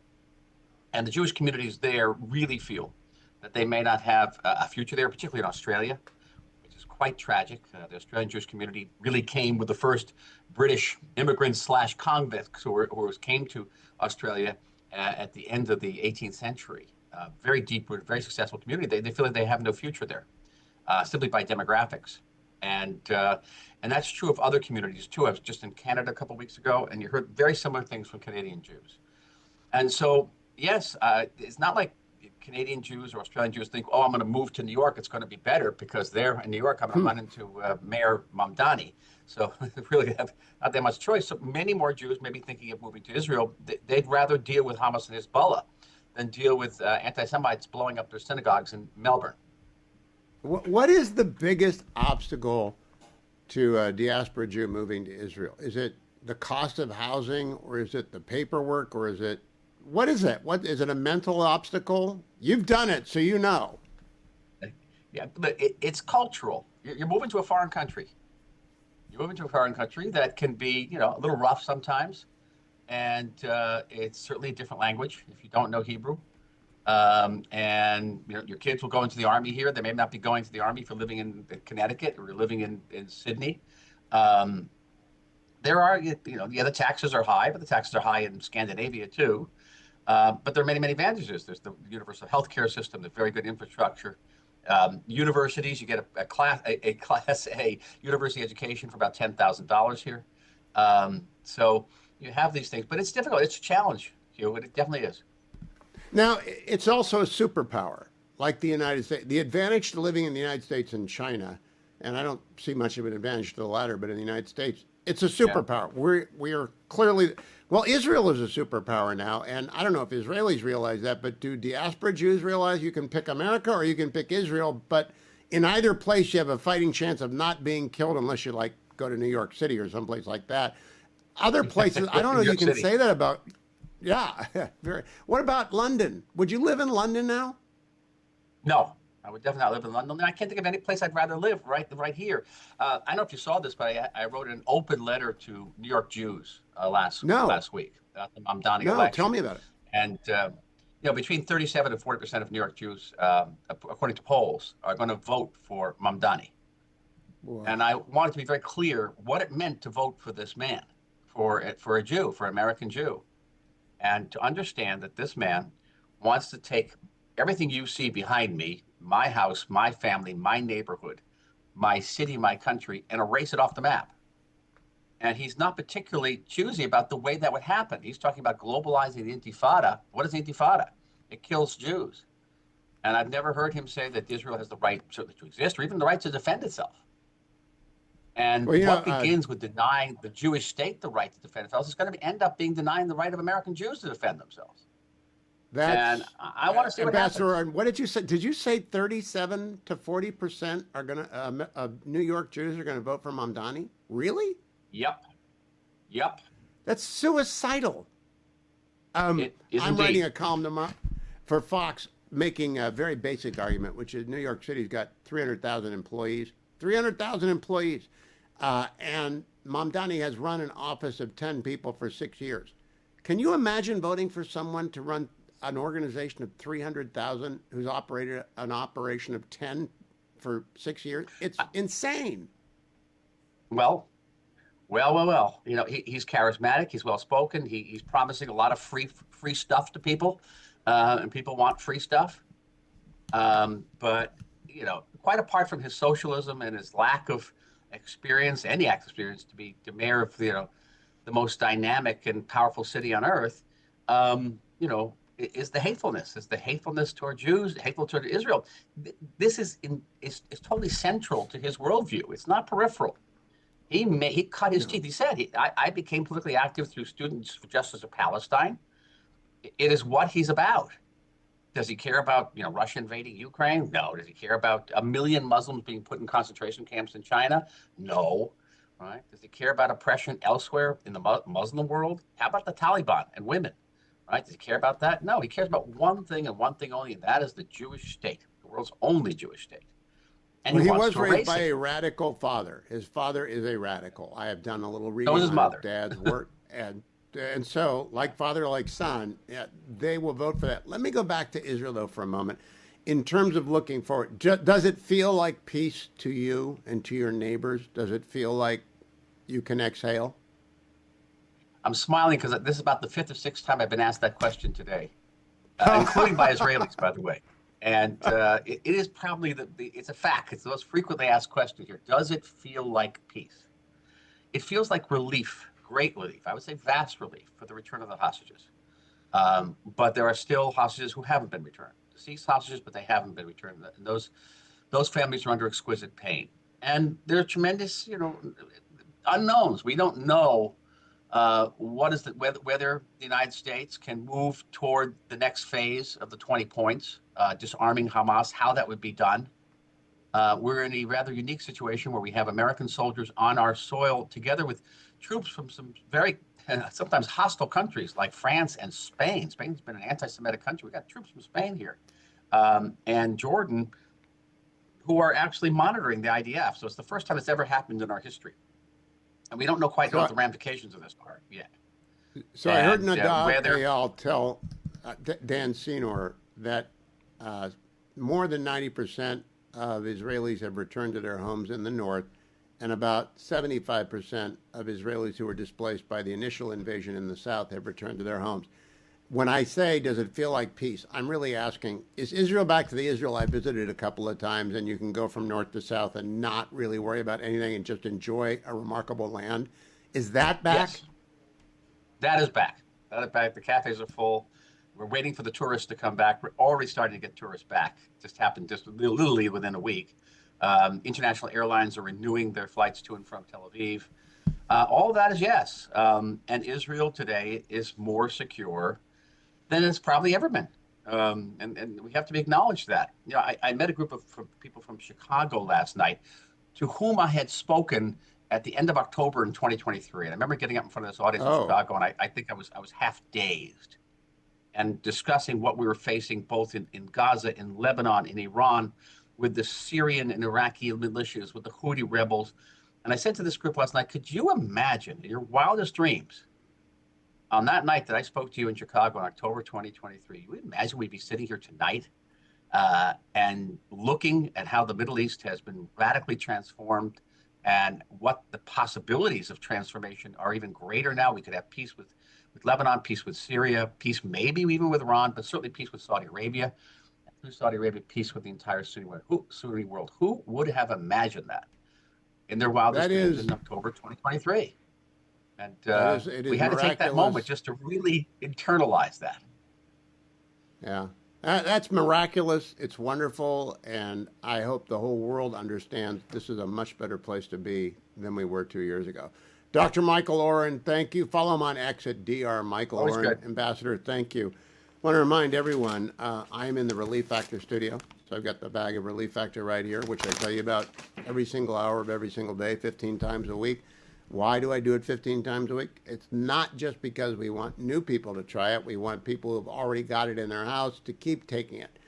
And the Jewish communities there really feel that they may not have a future there, particularly in Australia, which is quite tragic. The Australian Jewish community really came with the first British immigrants / convicts who came to Australia at the end of the 18th century. Very deep-rooted, very successful community. They feel like they have no future there, simply by demographics. And that's true of other communities too. I was just in Canada a couple of weeks ago, and you heard very similar things from Canadian Jews. And so, yes, it's not like Canadian Jews or Australian Jews think, oh, I'm going to move to New York. It's going to be better because there in New York, I'm going to run into Mayor Mamdani. So they really have not that much choice. So many more Jews may be thinking of moving to Israel. They'd rather deal with Hamas and Hezbollah than deal with anti-Semites blowing up their synagogues in Melbourne. What is the biggest obstacle to a diaspora Jew moving to Israel? Is it the cost of housing, or is it the paperwork, or is it, what is it? What is it, a mental obstacle? You've done it, so you know. Yeah, but it's cultural. You're moving to a foreign country. You're moving to a foreign country that can be, a little rough sometimes. And it's certainly a different language if you don't know Hebrew. And your kids will go into the army here. They may not be going to the army for living in Connecticut or living in Sydney. There are, the taxes are high, but the taxes are high in Scandinavia too. But there are many, many advantages. There's the universal health care system, the very good infrastructure. Universities, you get a class A university education for about $10,000 here. So you have these things, but it's difficult. It's a challenge, Hugh. It definitely is. Now, it's also a superpower, like the United States. The advantage to living in the United States and China, and I don't see much of an advantage to the latter, but in the United States, it's a superpower. Yeah. We are clearly, well, Israel is a superpower now, and I don't know if Israelis realize that, but do diaspora Jews realize you can pick America or you can pick Israel, but in either place you have a fighting chance of not being killed unless you go to New York City or someplace like that. Other places, I don't know if you can say that about. Yeah. What about London? Would you live in London now? No, I would definitely not live in London. I can't think of any place I'd rather live right here. I don't know if you saw this, but I wrote an open letter to New York Jews last week about the Mamdani election. No, tell me about it. And between 37 and 40% of New York Jews, according to polls, are going to vote for Mamdani. Wow. And I wanted to be very clear what it meant to vote for this man, for a Jew, for an American Jew. And to understand that this man wants to take everything you see behind me, my house, my family, my neighborhood, my city, my country, and erase it off the map. And he's not particularly choosy about the way that would happen. He's talking about globalizing the Intifada. What is the Intifada? It kills Jews. And I've never heard him say that Israel has the right certainly to exist or even the right to defend itself. And Well, what begins with denying the Jewish state the right to defend itself is going to end up being denying the right of American Jews to defend themselves. And I want to see what happens. Ambassador, what did you say? Did you say 37 to 40% are going to New York Jews are going to vote for Mamdani? Really? Yep. That's suicidal. I'm writing a column for Fox making a very basic argument, which is New York City's got 300,000 employees. 300,000 employees. And Mamdani has run an office of 10 people for 6 years. Can you imagine voting for someone to run an organization of 300,000 who's operated an operation of 10 for 6 years? It's insane. Well. You know, he's charismatic. He's well-spoken. He's promising a lot of free stuff to people, and people want free stuff. But, you know, quite apart from his socialism and his lack of experience, any experience to be the mayor of, you know, the most dynamic and powerful city on earth, you know, is the hatefulness toward Jews, hateful toward Israel. This is totally central to his worldview. It's not peripheral. He cut his teeth. He said, I became politically active through Students for Justice of Palestine. It is what he's about. Does he care about, you know, Russia invading Ukraine? No. Does he care about 1 million Muslims being put in concentration camps in China? No. Right? Does he care about oppression elsewhere in the Muslim world? How about the Taliban and women? Right? Does he care about that? No. He cares about one thing and one thing only, and that is the Jewish state, the world's only Jewish state. And he was raised by a radical father. His father is a radical. I have done a little reading on his dad's work, and so, like father, like son, they will vote for that. Let me go back to Israel, though, for a moment. In terms of looking forward, does it feel like peace to you and to your neighbors? Does it feel like you can exhale? I'm smiling because this is about the 5th or 6th time I've been asked that question today, including by Israelis, by the way. And it is probably it's a fact. It's the most frequently asked question here. Does it feel like peace? It feels like relief, great relief. I would say vast relief for the return of the hostages. But there are still hostages who haven't been returned. Deceased hostages, but they haven't been returned. And those families are under exquisite pain. And there are tremendous, you know, unknowns. We don't know whether the United States can move toward the next phase of the 20 points, disarming Hamas, how that would be done. We're in a rather unique situation where we have American soldiers on our soil together with troops from some very sometimes hostile countries like France and Spain. Spain's been an anti-Semitic country. We've got troops from Spain here and Jordan who are actually monitoring the IDF. So it's the first time it's ever happened in our history. And we don't know quite what the ramifications of this are yet. So I heard Nadav Eyal tell Dan Senor that more than 90% of Israelis have returned to their homes in the north, and about 75% of Israelis who were displaced by the initial invasion in the south have returned to their homes. When I say, does it feel like peace, I'm really asking, is Israel back to the Israel I visited a couple of times and you can go from north to south and not really worry about anything and just enjoy a remarkable land? Is that back? Yes. That is back. That is back. The cafes are full. We're waiting for the tourists to come back. We're already starting to get tourists back. It just happened just literally within a week. International airlines are renewing their flights to and from Tel Aviv. All of that is yes. And Israel today is more secure than it's probably ever been. And we have to acknowledge that. You know, I met a group of people from Chicago last night to whom I had spoken at the end of October in 2023. And I remember getting up in front of this audience in Chicago, and I think I was half dazed and discussing what we were facing both in Gaza, in Lebanon, in Iran, with the Syrian and Iraqi militias, with the Houthi rebels. And I said to this group last night, could you imagine in your wildest dreams, on that night that I spoke to you in Chicago in October 2023, you imagine we'd be sitting here tonight and looking at how the Middle East has been radically transformed and what the possibilities of transformation are even greater now. We could have peace with Lebanon, peace with Syria, peace maybe even with Iran, but certainly peace with Saudi Arabia. And through Saudi Arabia, peace with the entire Sunni world. Who would have imagined that in their wildest dreams in October 2023? And it is we had to take that miraculous. moment just to really internalize that. Yeah. That's miraculous. It's wonderful. And I hope the whole world understands this is a much better place to be than we were 2 years ago. Dr. Michael Oren, thank you. Follow him on X at Dr. Michael Always Oren. good. Ambassador, thank you. I want to remind everyone, I'm in the Relief Factor studio. So I've got the bag of Relief Factor right here, which I tell you about every single hour of every single day, 15 times a week. Why do I do it 15 times a week? It's not just because we want new people to try it. We want people who've already got it in their house to keep taking it.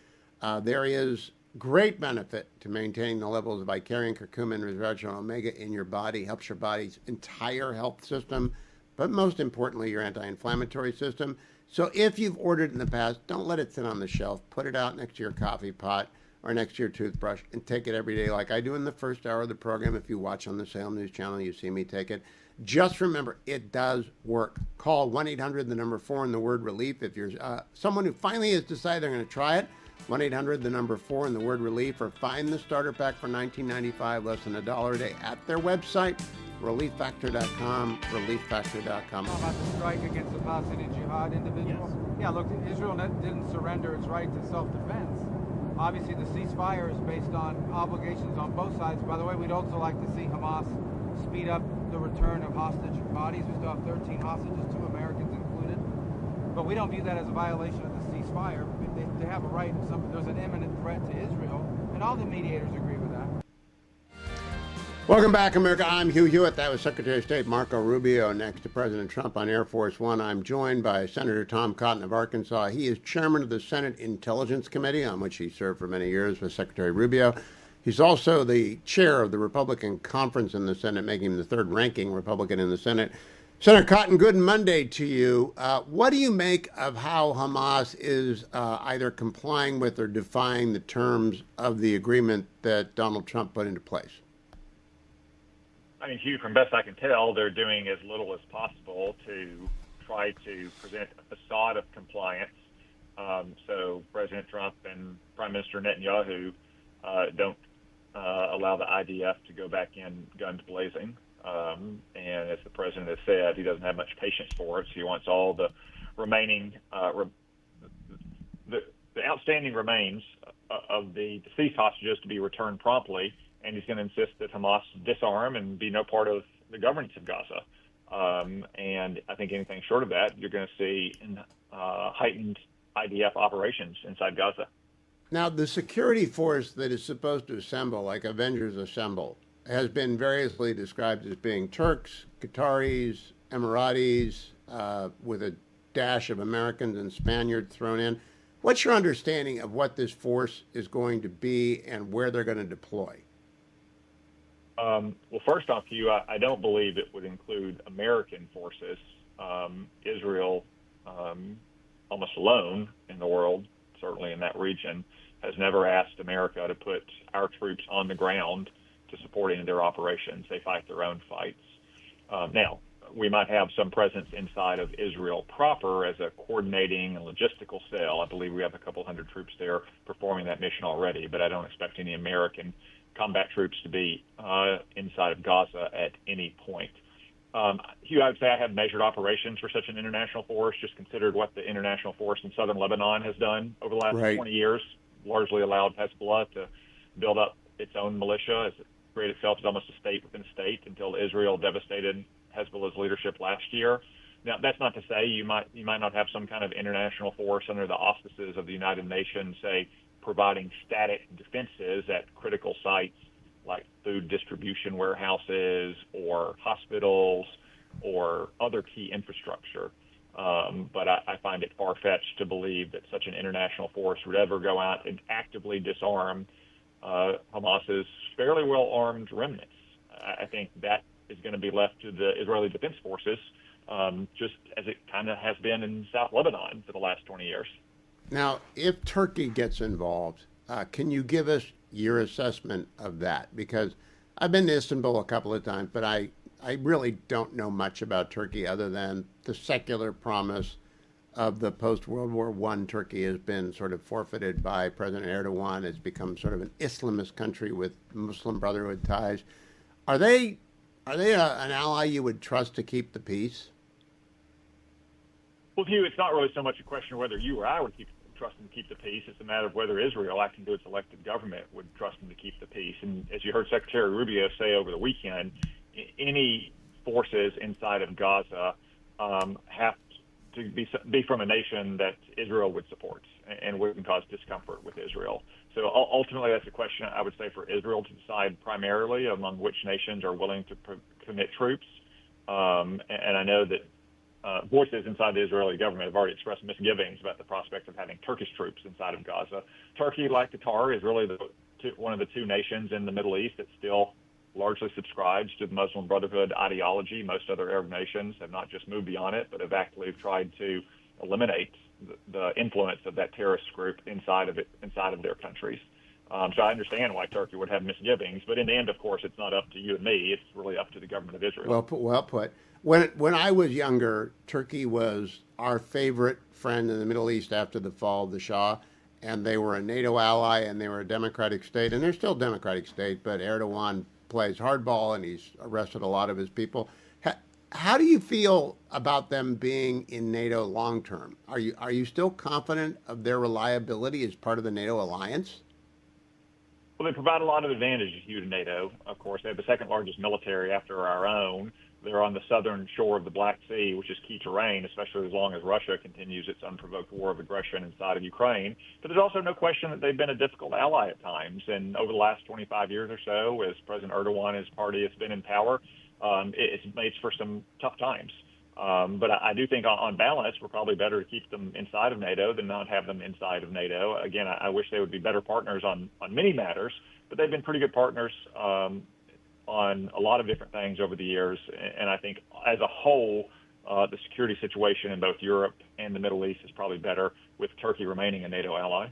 There is great benefit to maintaining the levels of Icarian, curcumin, resveratrol, and omega in your body. Helps your body's entire health system, but most importantly, your anti-inflammatory system. So if you've ordered in the past, don't let it sit on the shelf. Put it out next to your coffee pot or next to your toothbrush and take it every day like I do in the first hour of the program. If you watch on the Salem News Channel, you see me take it. Just remember, it does work. Call 1-800, the number 4, and the word relief. If you're someone who finally has decided they're going to try it, 1-800, the number 4, and the word relief, or find the starter pack for $19.95, less than $1 a day at their website, relieffactor.com, relieffactor.com. About the strike against the Palestinian Jihad individual? Yes. Yeah, look, Israel didn't surrender its right to self-defense. Obviously, the ceasefire is based on obligations on both sides. By the way, we'd also like to see Hamas speed up the return of hostage bodies. We still have 13 hostages, 2 Americans included. But we don't view that as a violation of the ceasefire. They have a right. There's an imminent threat to Israel, and all the mediators agree with that. Welcome back, America. I'm Hugh Hewitt. That was Secretary of State Marco Rubio. Next to President Trump on Air Force One, I'm joined by Senator Tom Cotton of Arkansas. He is chairman of the Senate Intelligence Committee, on which he served for many years with Secretary Rubio. He's also the chair of the Republican Conference in the Senate, making him the third-ranking Republican in the Senate. Senator Cotton, good Monday to you. What do you make of how Hamas is either complying with or defying the terms of the agreement that Donald Trump put into place? I mean, Hugh, from best I can tell, they're doing as little as possible to try to present a facade of compliance. So President Trump and Prime Minister Netanyahu don't allow the IDF to go back in guns blazing. And as the president has said, he doesn't have much patience for it. So he wants all the remaining, the outstanding remains of the deceased hostages to be returned promptly. And he's going to insist that Hamas disarm and be no part of the governance of Gaza. And I think anything short of that, you're going to see heightened IDF operations inside Gaza. Now, the security force that is supposed to assemble, like Avengers Assemble, has been variously described as being Turks, Qataris, Emiratis, with a dash of Americans and Spaniards thrown in. What's your understanding of what this force is going to be and where they're going to deploy? Well, first off, Hugh, I don't believe it would include American forces. Israel, almost alone in the world, certainly in that region, has never asked America to put our troops on the ground to support any of their operations. They fight their own fights. Now, we might have some presence inside of Israel proper as a coordinating and logistical cell. I believe we have a couple hundred troops there performing that mission already, but I don't expect any American combat troops to be inside of Gaza at any point. Hugh, I would say I have measured operations for such an international force, just considered what the international force in southern Lebanon has done over the last 20 years, largely allowed Hezbollah to build up its own militia, as it created itself as almost a state within a state until Israel devastated Hezbollah's leadership last year. Now, that's not to say you might not have some kind of international force under the auspices of the United Nations, say, providing static defenses at critical sites like food distribution warehouses or hospitals or other key infrastructure. But I find it far-fetched to believe that such an international force would ever go out and actively disarm Hamas's fairly well-armed remnants. I think that is going to be left to the Israeli Defense Forces, just as it kind of has been in South Lebanon for the last 20 years. Now, if Turkey gets involved, can you give us your assessment of that? Because I've been to Istanbul a couple of times, but I really don't know much about Turkey other than the secular promise of the post-World War I Turkey has been sort of forfeited by President Erdogan. It's become sort of an Islamist country with Muslim Brotherhood ties. Are they Are they an ally you would trust to keep the peace? Well, Hugh, it's not really so much a question of whether you or I would trust them to keep the peace. It's a matter of whether Israel, acting to its elected government, would trust them to keep the peace. And as you heard Secretary Rubio say over the weekend, any forces inside of Gaza have to be from a nation that Israel would support and wouldn't cause discomfort with Israel. So ultimately, that's a question I would say for Israel to decide primarily among which nations are willing to commit troops. And I know that voices inside the Israeli government have already expressed misgivings about the prospect of having Turkish troops inside of Gaza. Turkey, like Qatar, is really one of the two nations in the Middle East that still largely subscribes to the Muslim Brotherhood ideology. Most other Arab nations have not just moved beyond it, but have actively tried to eliminate the influence of that terrorist group inside of their countries. So I understand why Turkey would have misgivings, but in the end, of course, it's not up to you and me. It's really up to the government of Israel. Well put. When I was younger, Turkey was our favorite friend in the Middle East after the fall of the Shah, and they were a NATO ally, and they were a democratic state, and they're still a democratic state, but Erdogan plays hardball, and he's arrested a lot of his people. How do you feel about them being in NATO long term? Are you still confident of their reliability as part of the NATO alliance? Well, they provide a lot of advantages to NATO. Of course, they have the second largest military after our own. They're on the southern shore of the Black Sea, which is key terrain, especially as long as Russia continues its unprovoked war of aggression inside of Ukraine. But there's also no question that they've been a difficult ally at times. And over the last 25 years or so, as President Erdogan and his party has been in power, it's made for some tough times. But I do think on balance, we're probably better to keep them inside of NATO than not have them inside of NATO. Again, I wish they would be better partners on many matters, but they've been pretty good partners on a lot of different things over the years. And I think as a whole, the security situation in both Europe and the Middle East is probably better with Turkey remaining a NATO ally.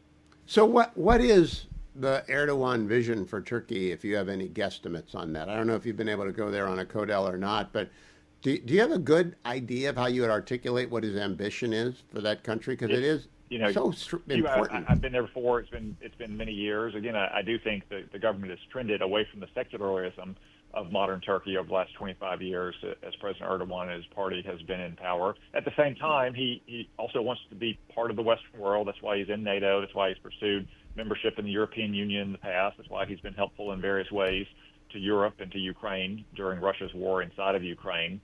So what is the Erdogan vision for Turkey, if you have any guesstimates on that? I don't know if you've been able to go there on a Codel or not, but do you have a good idea of how you would articulate what his ambition is for that country? Because it is so important. I've been there before. It's been many years. Again, I do think that the government has trended away from the secularism of modern Turkey over the last 25 years as President Erdogan and his party has been in power. At the same time, he also wants to be part of the Western world. That's why he's in NATO. That's why he's pursued membership in the European Union in the past. That's why he's been helpful in various ways to Europe and to Ukraine during Russia's war inside of Ukraine.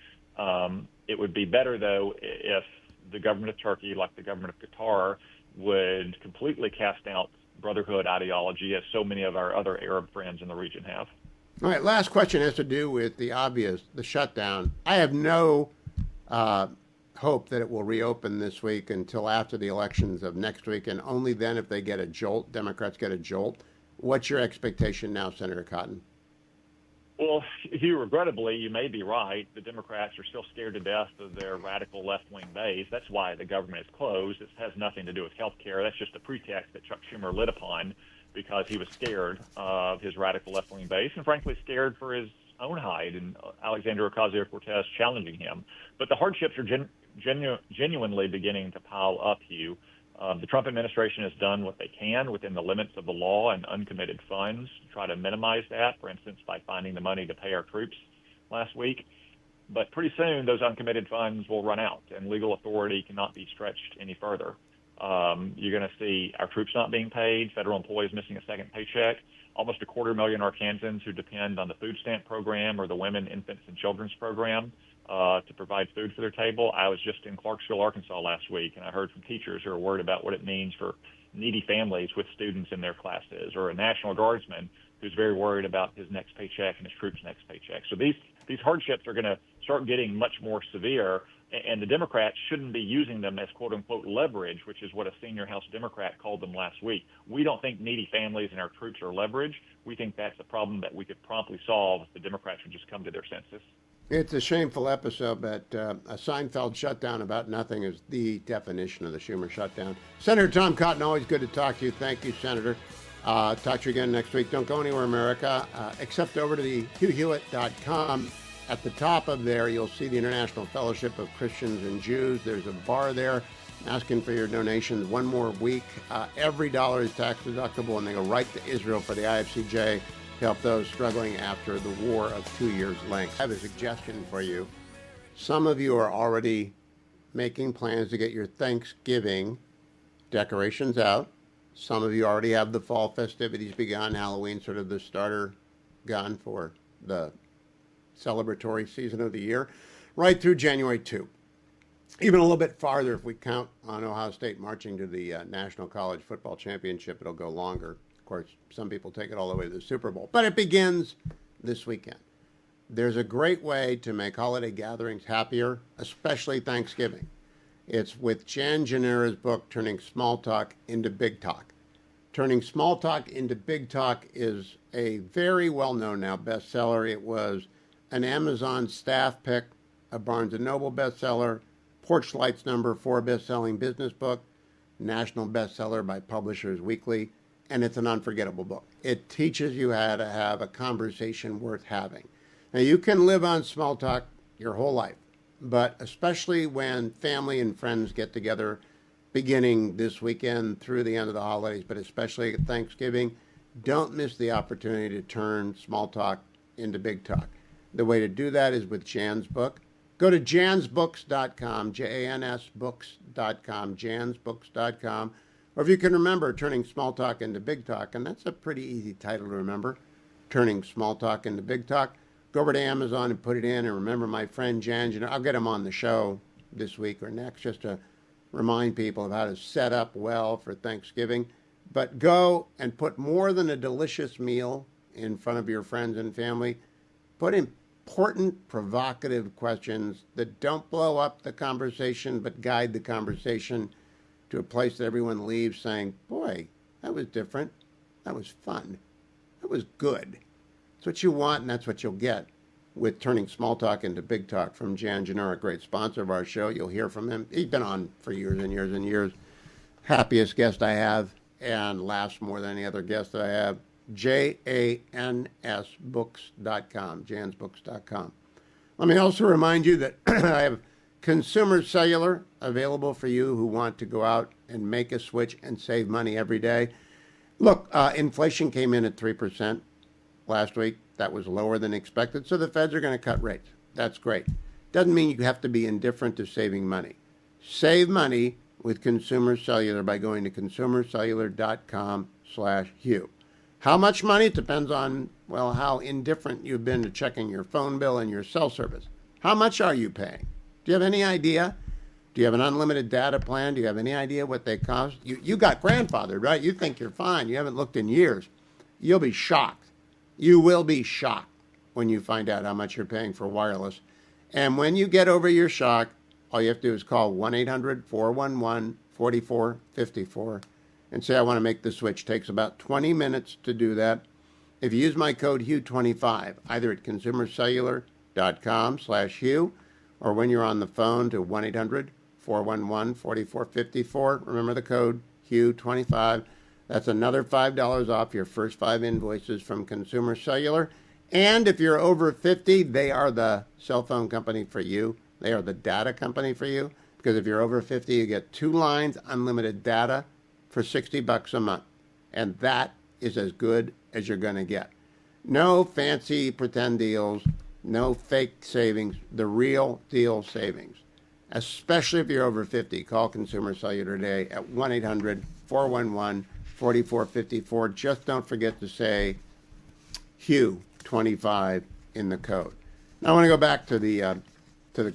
It would be better, though, if the government of Turkey, like the government of Qatar, would completely cast out brotherhood ideology, as so many of our other Arab friends in the region have. All right, last question has to do with the obvious, the shutdown. I have no hope that it will reopen this week until after the elections of next week, and only then if they get a jolt, Democrats get a jolt. What's your expectation now, Senator Cotton? Well, Hugh, regrettably, you may be right. The Democrats are still scared to death of their radical left-wing base. That's why the government is closed. It has nothing to do with health care. That's just a pretext that Chuck Schumer lit upon because he was scared of his radical left-wing base and, frankly, scared for his own hide and Alexandria Ocasio-Cortez challenging him. But the hardships are genuinely beginning to pile up, Hugh. The Trump administration has done what they can within the limits of the law and uncommitted funds to try to minimize that, for instance, by finding the money to pay our troops last week. But pretty soon, those uncommitted funds will run out, and legal authority cannot be stretched any further. You're going to see our troops not being paid, federal employees missing a second paycheck, almost 250,000 Arkansans who depend on the food stamp program or the Women, Infants, and Children's program to provide food for their table. I was just in Clarksville, Arkansas last week, and I heard from teachers who are worried about what it means for needy families with students in their classes, or a National Guardsman who's very worried about his next paycheck and his troops' next paycheck. So these hardships are going to start getting much more severe, and the Democrats shouldn't be using them as quote-unquote leverage, which is what a senior House Democrat called them last week. We don't think needy families and our troops are leverage. We think that's a problem that we could promptly solve if the Democrats would just come to their senses. It's a shameful episode, but a Seinfeld shutdown about nothing is the definition of the Schumer shutdown. Senator Tom Cotton, always good to talk to you. Thank you, Senator. Talk to you again next week. Don't go anywhere, America, except over to the HughHewitt.com. At the top of there, you'll see the International Fellowship of Christians and Jews. There's a bar there asking for your donations. One more week. Every dollar is tax deductible, and they go right to Israel for the IFCJ. to help those struggling after the war of 2 years' length. I have a suggestion for you. Some of you are already making plans to get your Thanksgiving decorations out. Some of you already have the fall festivities begun, Halloween sort of the starter gun for the celebratory season of the year, right through January 2. Even a little bit farther if we count on Ohio State marching to the National College Football Championship, it'll go longer. Of course, some people take it all the way to the Super Bowl, but it begins this weekend. There's a great way to make holiday gatherings happier, especially Thanksgiving. It's with Jan Gennara's book, Turning Small Talk into Big Talk. Turning Small Talk into Big Talk is a very well-known now bestseller. It was an Amazon staff pick, a Barnes & Noble bestseller, Porchlight's #4 best-selling business book, national bestseller by Publishers Weekly, and it's an unforgettable book. It teaches you how to have a conversation worth having. Now, you can live on small talk your whole life, but especially when family and friends get together beginning this weekend through the end of the holidays, but especially at Thanksgiving, don't miss the opportunity to turn small talk into big talk. The way to do that is with Jan's book. Go to jansbooks.com, jansbooks.com, jansbooks.com. Or if you can remember, Turning Small Talk into Big Talk, and that's a pretty easy title to remember, Turning Small Talk into Big Talk. Go over to Amazon and put it in, and remember my friend Jan, I'll get him on the show this week or next just to remind people of how to set up well for Thanksgiving. But go and put more than a delicious meal in front of your friends and family. Put important, provocative questions that don't blow up the conversation, but guide the conversation to a place that everyone leaves saying, boy, that was different. That was fun. That was good. That's what you want, and that's what you'll get with Turning Small Talk into Big Talk from Jan Gennara, a great sponsor of our show. You'll hear from him. He's been on for years and years and years. Happiest guest I have, and laughs more than any other guest that I have. jansbooks.com, jansbooks.com. Let me also remind you that I have Consumer Cellular available for you who want to go out and make a switch and save money every day. Look, inflation came in at 3% last week. That was lower than expected, so the feds are going to cut rates. That's great. Doesn't mean you have to be indifferent to saving money. Save money with Consumer Cellular by going to consumercellular.com/Hugh. How much money? It depends on, well, how indifferent you've been to checking your phone bill and your cell service. How much are you paying? Do you have any idea? Do you have an unlimited data plan? Do you have any idea what they cost? You got grandfathered, right? You think you're fine. You haven't looked in years. You'll be shocked. You will be shocked when you find out how much you're paying for wireless. And when you get over your shock, all you have to do is call 1-800-411-4454 and say, I want to make the switch. It takes about 20 minutes to do that. If you use my code HUGH25, either at consumercellular.com/Hugh or when you're on the phone to 1-800-411-4454, remember the code HUGH25. That's another $5 off your first 5 invoices from Consumer Cellular. And if you're over 50, they are the cell phone company for you. They are the data company for you. Because if you're over 50, you get 2 lines, unlimited data for $60 a month. And that is as good as you're going to get. No fancy pretend deals, no fake savings, the real deal savings. Especially if you're over 50. Call Consumer Cellular today at 1-800-411-4454. Just don't forget to say Hugh25 in the code. Now I want to go back to the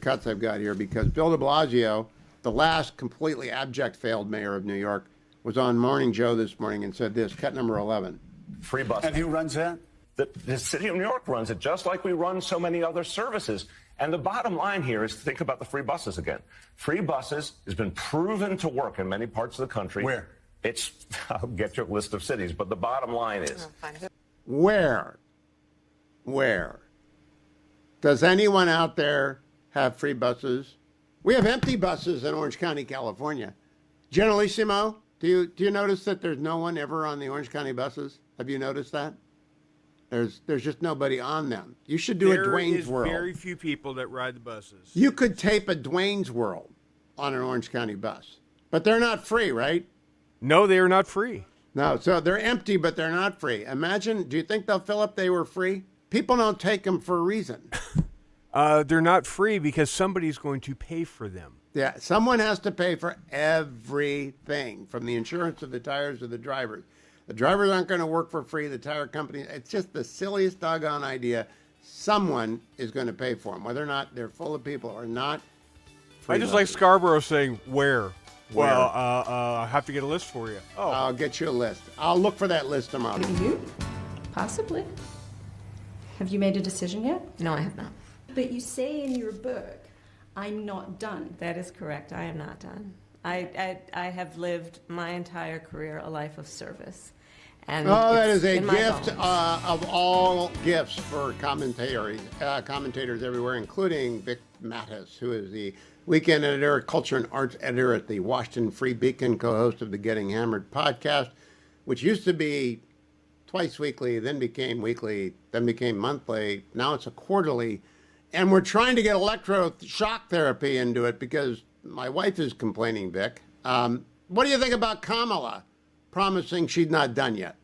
cuts I've got here because Bill de Blasio, the last completely abject failed mayor of New York, was on Morning Joe this morning and said this, cut number 11. Free bus. And who runs that? The city of New York runs it just like we run so many other services. And the bottom line here is think about the free buses again. Free buses has been proven to work in many parts of the country. Where? I'll get you a list of cities, but the bottom line is. Where? Does anyone out there have free buses? We have empty buses in Orange County, California. Generalissimo, do you notice that there's no one ever on the Orange County buses? Have you noticed that? There's just nobody on them. You should do a Dwayne's World. There is very few people that ride the buses. You could tape a Dwayne's World on an Orange County bus. But they're not free, right? No, they are not free. No, so they're empty, but they're not free. Imagine, do you think they'll fill up they were free? People don't take them for a reason. They're not free because somebody's going to pay for them. Yeah, someone has to pay for everything, from the insurance to the tires to the drivers. The drivers aren't going to work for free. The tire company, it's just the silliest doggone idea. Someone is going to pay for them, whether or not they're full of people or not. I just like Scarborough saying, where? Well, I have to get a list for you. Oh, I'll get you a list. I'll look for that list tomorrow. You? Possibly. Have you made a decision yet? No, I have not. But you say in your book, I'm not done. That is correct. I am not done. I have lived my entire career a life of service. And that is a gift of all gifts for commentators everywhere, including Vic Mattis, who is the weekend editor, culture and arts editor at the Washington Free Beacon, co-host of the Getting Hammered podcast, which used to be twice weekly, then became weekly, then became monthly. Now it's a quarterly. And we're trying to get electroshock therapy into it because my wife is complaining, Vic. What do you think about Kamala promising she's not done yet?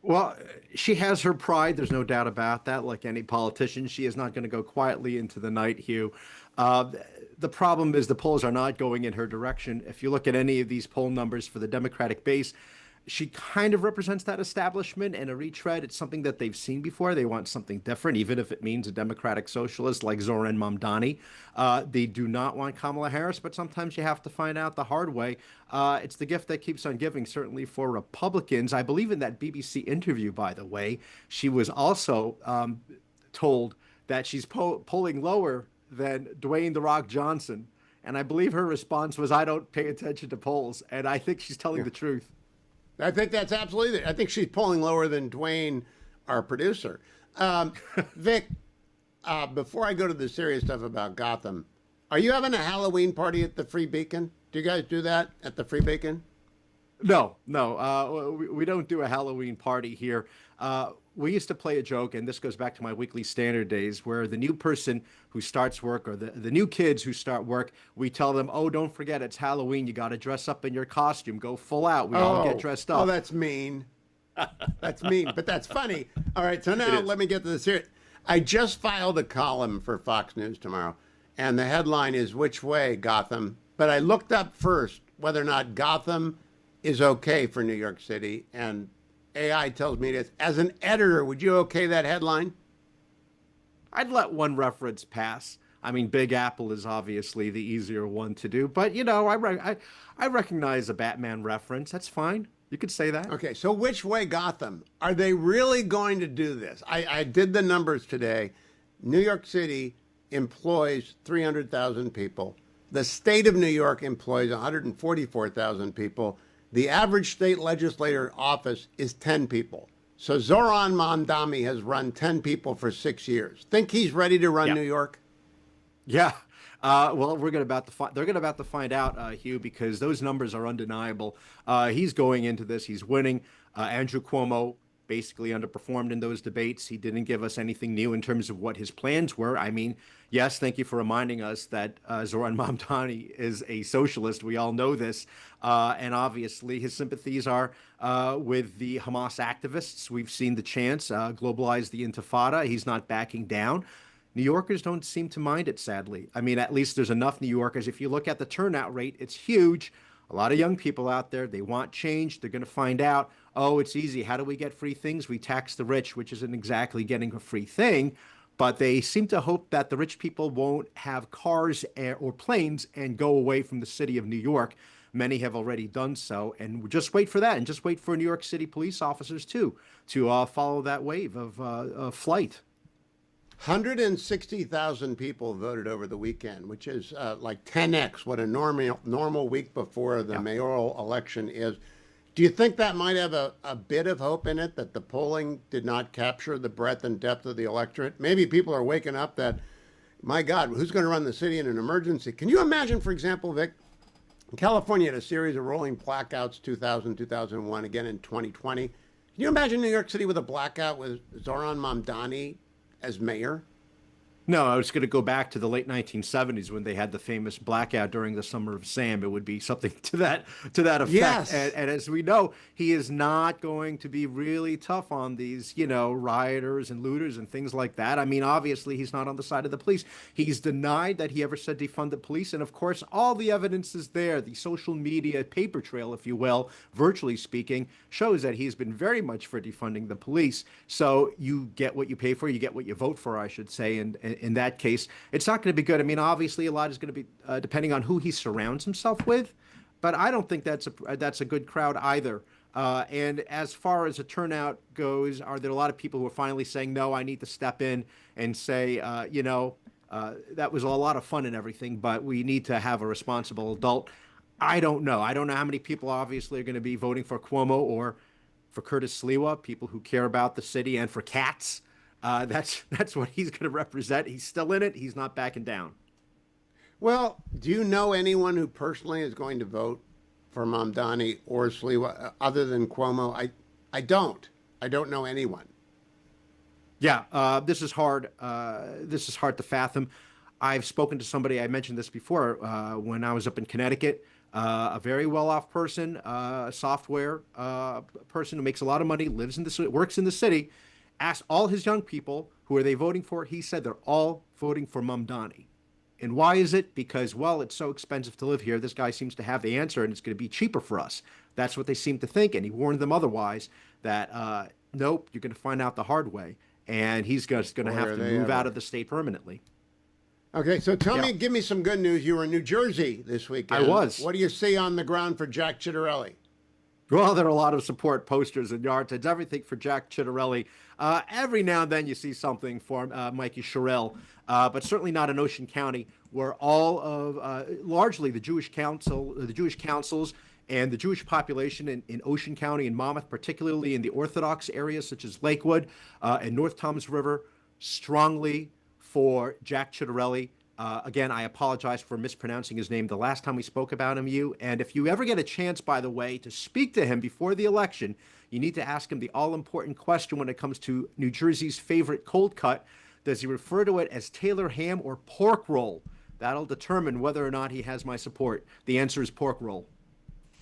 Well, she has her pride. There's no doubt about that. Like any politician, she is not going to go quietly into the night, Hugh. The problem is the polls are not going in her direction. If you look at any of these poll numbers for the Democratic base, she kind of represents that establishment, and a retread, it's something that they've seen before. They want something different, even if it means a democratic socialist like Zoran Mamdani. They do not want Kamala Harris, but sometimes you have to find out the hard way. It's the gift that keeps on giving, certainly for Republicans. I believe in that BBC interview, by the way, she was also told that she's polling lower than Dwayne "The Rock" Johnson. And I believe her response was, I don't pay attention to polls. And I think she's telling the truth. I think that's absolutely it. I think she's polling lower than Dwayne, our producer. Vic, before I go to the serious stuff about Gotham, are you having a Halloween party at the Free Beacon? Do you guys do that at the Free Beacon? No. We don't do a Halloween party here. We used to play a joke, and this goes back to my Weekly Standard days, where the new person who starts work, or the new kids who start work, we tell them, oh, don't forget, it's Halloween. You got to dress up in your costume. Go full out. We all get dressed up. Oh, that's mean. That's mean, but that's funny. All right, so now let me get to this here. I just filed a column for Fox News tomorrow, and the headline is, Which Way, Gotham? But I looked up first whether or not Gotham is okay for New York City, and AI tells me this. As an editor, would you okay that headline? I'd let one reference pass. I mean, Big Apple is obviously the easier one to do, but you know, I recognize a Batman reference. That's fine. You could say that. Okay, so Which Way, Gotham? Are they really going to do this? I did the numbers today. New York City employs 300,000 people. The state of New York employs 144,000 people. The average state legislator office is 10 people. So Zoran Mamdani has run 10 people for 6 years. Think he's ready to run New York? Yeah. Well, they're going to about to find out, Hugh, because those numbers are undeniable. He's going into this. He's winning. Andrew Cuomo basically underperformed in those debates. He didn't give us anything new in terms of what his plans were. I mean, yes, thank you for reminding us that Zoran Mamdani is a socialist. We all know this. And obviously his sympathies are with the Hamas activists. We've seen the chants, globalize the Intifada. He's not backing down. New Yorkers don't seem to mind it, sadly. I mean, at least there's enough New Yorkers. If you look at the turnout rate, it's huge. A lot of young people out there, they want change. They're going to find out, oh, it's easy. How do we get free things? We tax the rich, which isn't exactly getting a free thing. But they seem to hope that the rich people won't have cars or planes and go away from the city of New York. Many have already done so. And just wait for that. And just wait for New York City police officers, too, to follow that wave of flight. 160,000 people voted over the weekend, which is like 10x what a normal week before the mayoral election is. Do you think that might have a bit of hope in it, that the polling did not capture the breadth and depth of the electorate? Maybe people are waking up that, my God, who's going to run the city in an emergency? Can you imagine, for example, Vic, California had a series of rolling blackouts, 2000, 2001, again in 2020. Can you imagine New York City with a blackout with Zoran Mamdani as mayor? No, I was going to go back to the late 1970s when they had the famous blackout during the Summer of Sam. It would be something to that effect. Yes. And as we know, he is not going to be really tough on these, rioters and looters and things like that. I mean, obviously, he's not on the side of the police. He's denied that he ever said defund the police. And of course, all the evidence is there. The social media paper trail, if you will, virtually speaking, shows that he's been very much for defunding the police. So you get what you pay for, you get what you vote for, I should say. And in that case, it's not going to be good. I mean, obviously, a lot is going to be depending on who he surrounds himself with, but I don't think that's a good crowd either. And as far as the turnout goes, are there a lot of people who are finally saying, no, I need to step in and say, that was a lot of fun and everything, but we need to have a responsible adult? I don't know. I don't know how many people obviously are going to be voting for Cuomo or for Curtis Sliwa, people who care about the city, and for Katz. That's what he's going to represent. He's still in it. He's not backing down. Well, do you know anyone who personally is going to vote for Mamdani or Sliwa other than Cuomo? I don't. I don't know anyone. Yeah, this is hard. This is hard to fathom. I've spoken to somebody, I mentioned this before, when I was up in Connecticut, a very well-off person, a software person who makes a lot of money, works in the city, asked all his young people, who are they voting for? He said they're all voting for Mamdani. And why is it? Because, well, it's so expensive to live here. This guy seems to have the answer, and it's going to be cheaper for us. That's what they seem to think. And he warned them otherwise that, nope, you're going to find out the hard way. And he's just going to have to move out of the state permanently. Okay, so give me some good news. You were in New Jersey this weekend. I was. What do you see on the ground for Jack Ciattarelli? Well, there are a lot of support posters and yard signs, everything for Jack Ciattarelli. Every now and then you see something for Mikey Sherrill, but certainly not in Ocean County, where all of largely the Jewish councils and the Jewish population in Ocean County and Monmouth, particularly in the Orthodox areas such as Lakewood and North Toms River, strongly for Jack Ciattarelli. Again, I apologize for mispronouncing his name the last time we spoke about him, Hugh. And if you ever get a chance, by the way, to speak to him before the election, you need to ask him the all-important question when it comes to New Jersey's favorite cold cut. Does he refer to it as Taylor ham or pork roll? That'll determine whether or not he has my support. The answer is pork roll.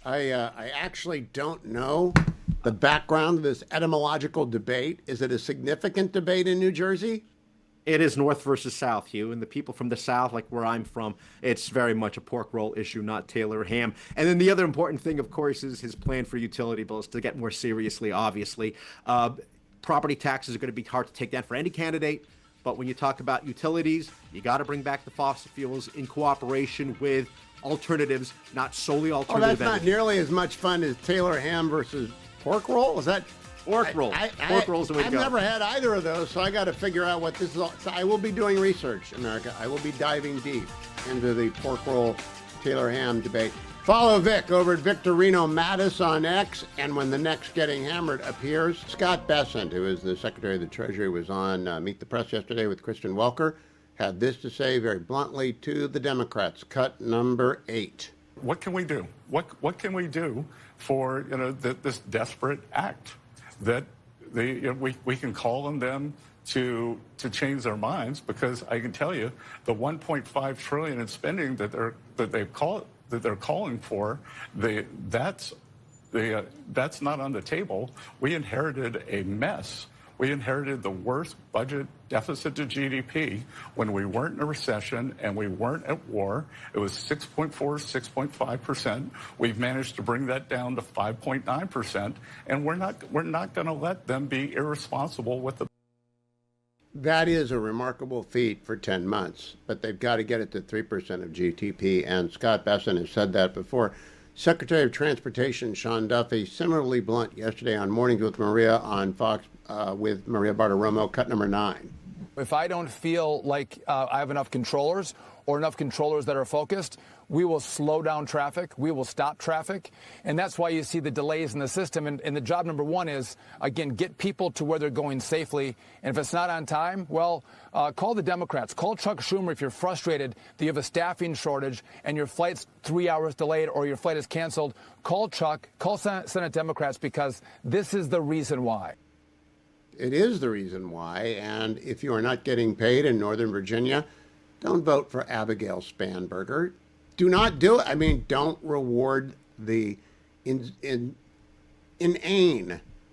I actually don't know the background of this etymological debate. Is it a significant debate in New Jersey? It is North versus South, Hugh, and the people from the South, like where I'm from, it's very much a pork roll issue, not Taylor ham. And then the other important thing, of course, is his plan for utility bills to get more seriously, obviously. Property taxes are going to be hard to take down for any candidate, but when you talk about utilities, you got to bring back the fossil fuels in cooperation with alternatives, not solely alternative. Oh, that's not nearly as much fun as Taylor ham versus pork roll? Is that... Pork roll. Pork roll's the way to go. I've never had either of those, so I got to figure out what this is all. So I will be doing research, America. I will be diving deep into the pork roll Taylor ham debate. Follow Vic over at Victorino Mattis on X, and when the next Getting Hammered appears, Scott Bessent, who is the Secretary of the Treasury, was on Meet the Press yesterday with Kristen Welker, had this to say very bluntly to the Democrats. Cut number 8. What can we do? What can we do for this desperate act? That we can call on them to change their minds, because I can tell you the 1.5 trillion in spending that they're calling for, that's not on the table. We inherited a mess. We inherited the worst budget deficit to GDP when we weren't in a recession and we weren't at war. It was 6.4, 6.5%. We've managed to bring that down to 5.9%, and we're not going to let them be irresponsible with the. That is a remarkable feat for 10 months, but they've got to get it to 3% of GDP, and Scott Bessent has said that before. Secretary of Transportation Sean Duffy, similarly blunt yesterday on Mornings with Maria on Fox with Maria Bartiromo, cut number 9. If I don't feel like I have enough controllers or enough controllers that are focused, we will slow down traffic. We will stop traffic. And that's why you see the delays in the system. And the job number one is, again, get people to where they're going safely. And if it's not on time, well, call the Democrats. Call Chuck Schumer if you're frustrated that you have a staffing shortage and your flight's 3 hours delayed or your flight is canceled. Call Chuck. Call Senate Democrats, because this is the reason why. It is the reason why. And if you are not getting paid in Northern Virginia, don't vote for Abigail Spanberger. Do not do it. I mean, don't reward the inane,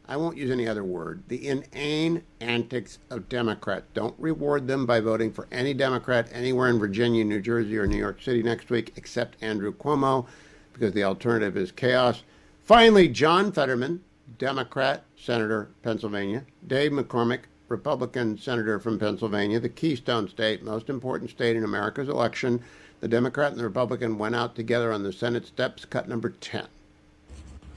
I won't use any other word, the inane antics of Democrats. Don't reward them by voting for any Democrat anywhere in Virginia, New Jersey, or New York City next week, except Andrew Cuomo, because the alternative is chaos. Finally, John Fetterman, Democrat, Senator, Pennsylvania. Dave McCormick, Republican Senator from Pennsylvania, the Keystone State, most important state in America's election. The Democrat and the Republican went out together on the Senate steps, cut number 10.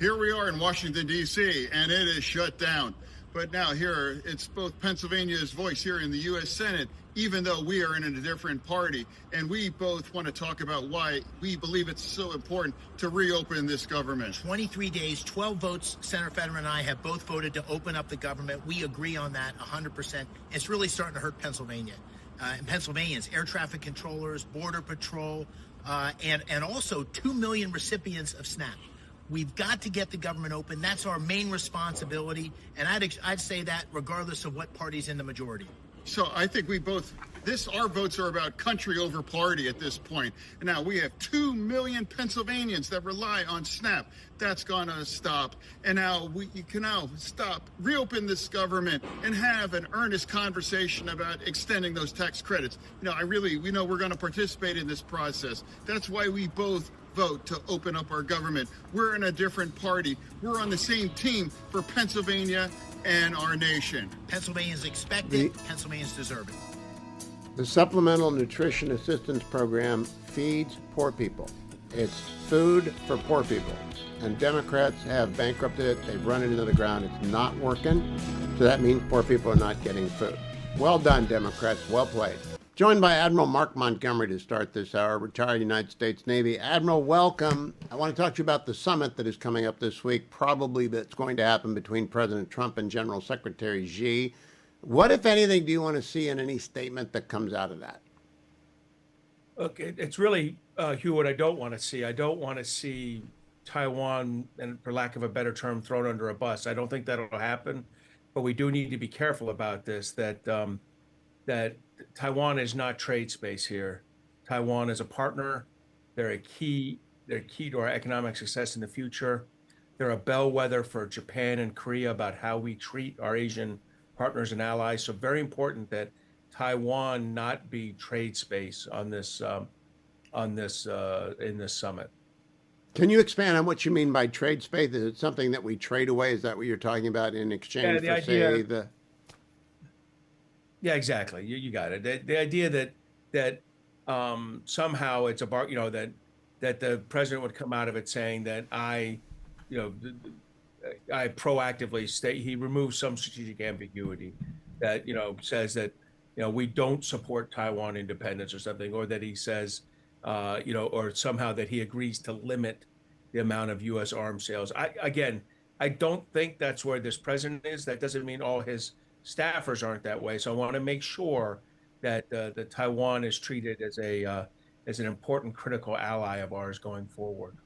Here we are in Washington, D.C., and it is shut down. But now here, it's both Pennsylvania's voice here in the U.S. Senate, even though we are in a different party. And we both want to talk about why we believe it's so important to reopen this government. 23 days, 12 votes. Senator Fetterman and I have both voted to open up the government. We agree on that 100%. It's really starting to hurt Pennsylvania. And Pennsylvanians, air traffic controllers, border patrol, and also 2 million recipients of SNAP. We've got to get the government open. That's our main responsibility. And I'd say that regardless of what party's in the majority. So I think our votes are about country over party at this point. And now we have 2 million Pennsylvanians that rely on SNAP. That's going to stop. And now you can now reopen this government and have an earnest conversation about extending those tax credits. We know we're going to participate in this process. That's why we both vote to open up our government. We're in a different party. We're on the same team for Pennsylvania and our nation. Pennsylvanians expect it. Pennsylvanians deserve it. The Supplemental Nutrition Assistance Program feeds poor people. It's food for poor people. And Democrats have bankrupted it. They've run it into the ground. It's not working. So that means poor people are not getting food. Well done, Democrats. Well played. Joined by Admiral Mark Montgomery to start this hour, retired United States Navy. Admiral, welcome. I want to talk to you about the summit that is coming up this week, probably that's going to happen between President Trump and General Secretary Xi. What, if anything, do you want to see in any statement that comes out of that? Look, it's really, Hugh, what I don't want to see. I don't want to see Taiwan, and for lack of a better term, thrown under a bus. I don't think that'll happen, but we do need to be careful about this, that Taiwan is not trade space here. Taiwan is a partner. They're key to our economic success in the future. They're a bellwether for Japan and Korea about how we treat our Asian partners and allies. So very important that Taiwan not be trade space in this summit. Can you expand on what you mean by trade space? Is it something that we trade away? Is that what you're talking about in exchange for, say, the... Yeah, exactly. You got it. The idea that somehow it's that the president would come out of it saying that I proactively he removes some strategic ambiguity that says that we don't support Taiwan independence or something, or that he says or somehow that he agrees to limit the amount of U.S. arms sales. I don't think that's where this president is. That doesn't mean all his staffers aren't that way. So I want to make sure that the Taiwan is treated as an important critical ally of ours going forward.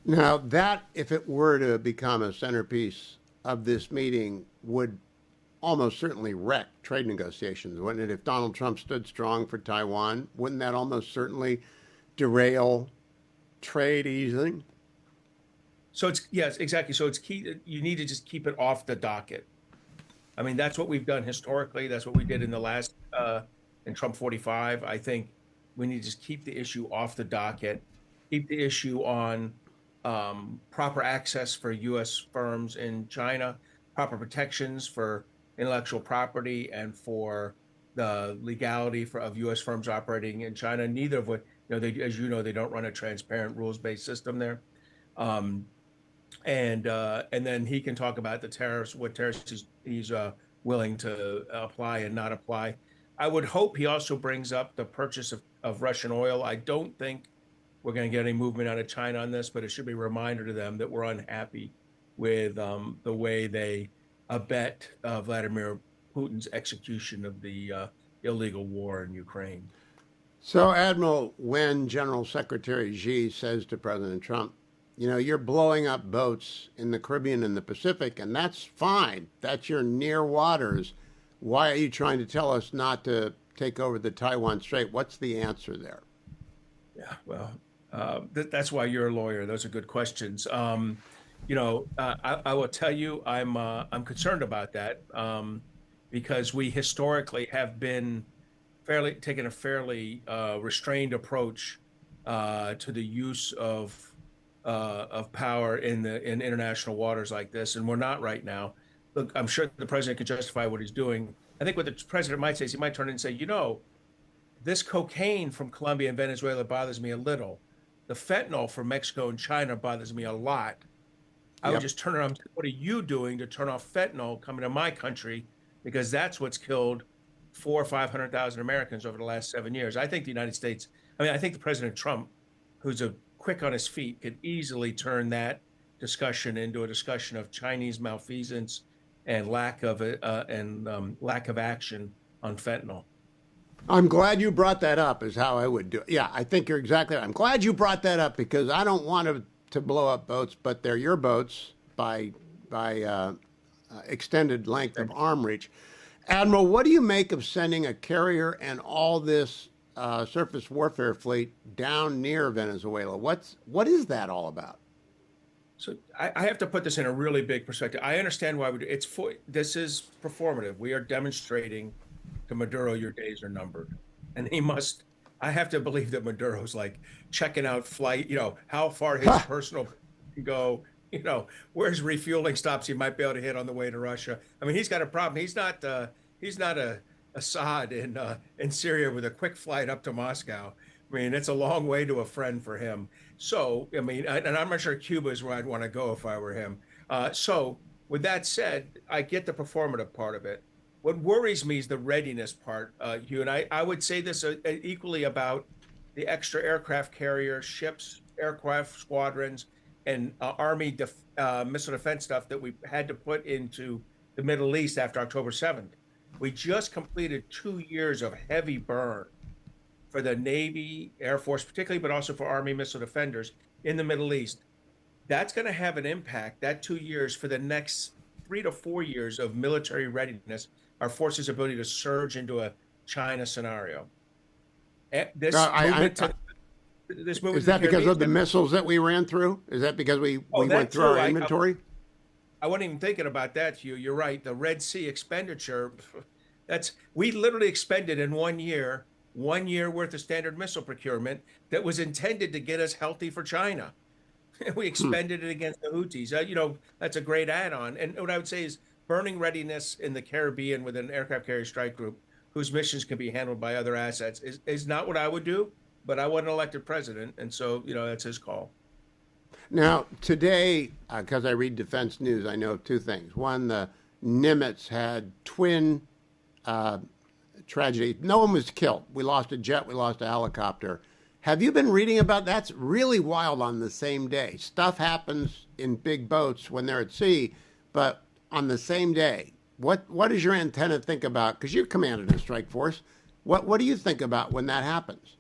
Now that, if it were to become a centerpiece of this meeting, would almost certainly wreck trade negotiations, wouldn't it? If Donald Trump stood strong for Taiwan, wouldn't that almost certainly derail trade easing? So yes, exactly. So it's key. You need to just keep it off the docket. I mean, that's what we've done historically. That's what we did in the last, in Trump 45. I think we need to just keep the issue off the docket, keep the issue on proper access for U.S. firms in China, proper protections for intellectual property and for the legality of U.S. firms operating in China. Neither of which, as you know, they don't run a transparent rules-based system there. And then he can talk about the tariffs, what tariffs he's willing to apply and not apply. I would hope he also brings up the purchase of Russian oil. I don't think we're going to get any movement out of China on this, but it should be a reminder to them that we're unhappy with the way they abet Vladimir Putin's execution of the illegal war in Ukraine. So, Admiral, when General Secretary Xi says to President Trump, You know, you're blowing up boats in the Caribbean and the Pacific, and that's fine. That's your near waters. Why are you trying to tell us not to take over the Taiwan Strait? What's the answer there? Yeah, well, that's why you're a lawyer. Those are good questions. I will tell you, I'm concerned about that because we historically have been taking a fairly restrained approach to the use of power in international waters like this, and we're not right now. Look, I'm sure the president can justify what he's doing. I think what the president might say is he might turn and say, this cocaine from Colombia and Venezuela bothers me a little. The fentanyl from Mexico and China bothers me a lot. I would just turn around and say, what are you doing to turn off fentanyl coming to my country? Because that's what's killed 400,000 or 500,000 Americans over the last 7 years. I think the United States, I think the President Trump, who's quick on his feet, could easily turn that discussion into a discussion of Chinese malfeasance and lack of action on fentanyl. I'm glad you brought that up, is how I would do it. Yeah, I think you're exactly right. I'm glad you brought that up because I don't want to blow up boats, but they're your boats by extended length of arm reach. Admiral, what do you make of sending a carrier and all this surface warfare fleet down near Venezuela? What is that all about? So I have to put this in a really big perspective. I understand why we do this is performative. We are demonstrating to Maduro your days are numbered. And I have to believe that Maduro's like checking out flight, how far his personal can go, where's refueling stops he might be able to hit on the way to Russia. He's got a problem. He's not Assad in Syria with a quick flight up to Moscow. It's a long way to a friend for him. So, and I'm not sure Cuba is where I'd want to go if I were him. So with that said, I get the performative part of it. What worries me is the readiness part, Hugh, and I would say this equally about the extra aircraft carriers, ships, aircraft squadrons, and Army missile defense stuff that we had to put into the Middle East after October 7th. We just completed 2 years of heavy burn for the Navy, Air Force particularly, but also for Army missile defenders in the Middle East. That's going to have an impact, that 2 years, for the next 3 to 4 years of military readiness, our forces' ability to surge into a China scenario. Is that because of the missiles that we ran through? Is that because we went through our inventory? I wasn't even thinking about that, Hugh. You're right. The Red Sea expenditure, we literally expended in 1 year, 1 year worth of standard missile procurement that was intended to get us healthy for China. We expended it against the Houthis. That's a great add-on. And what I would say is burning readiness in the Caribbean with an aircraft carrier strike group whose missions can be handled by other assets is not what I would do, but I wasn't elected president. And so, that's his call. Now, today, because I read defense news, I know of two things. One, the Nimitz had twin tragedies. No one was killed. We lost a jet. We lost a helicopter. Have you been reading about that? That's really wild on the same day. Stuff happens in big boats when they're at sea, but on the same day. What does your antenna think about? Because you commanded a strike force. What do you think about when that happens?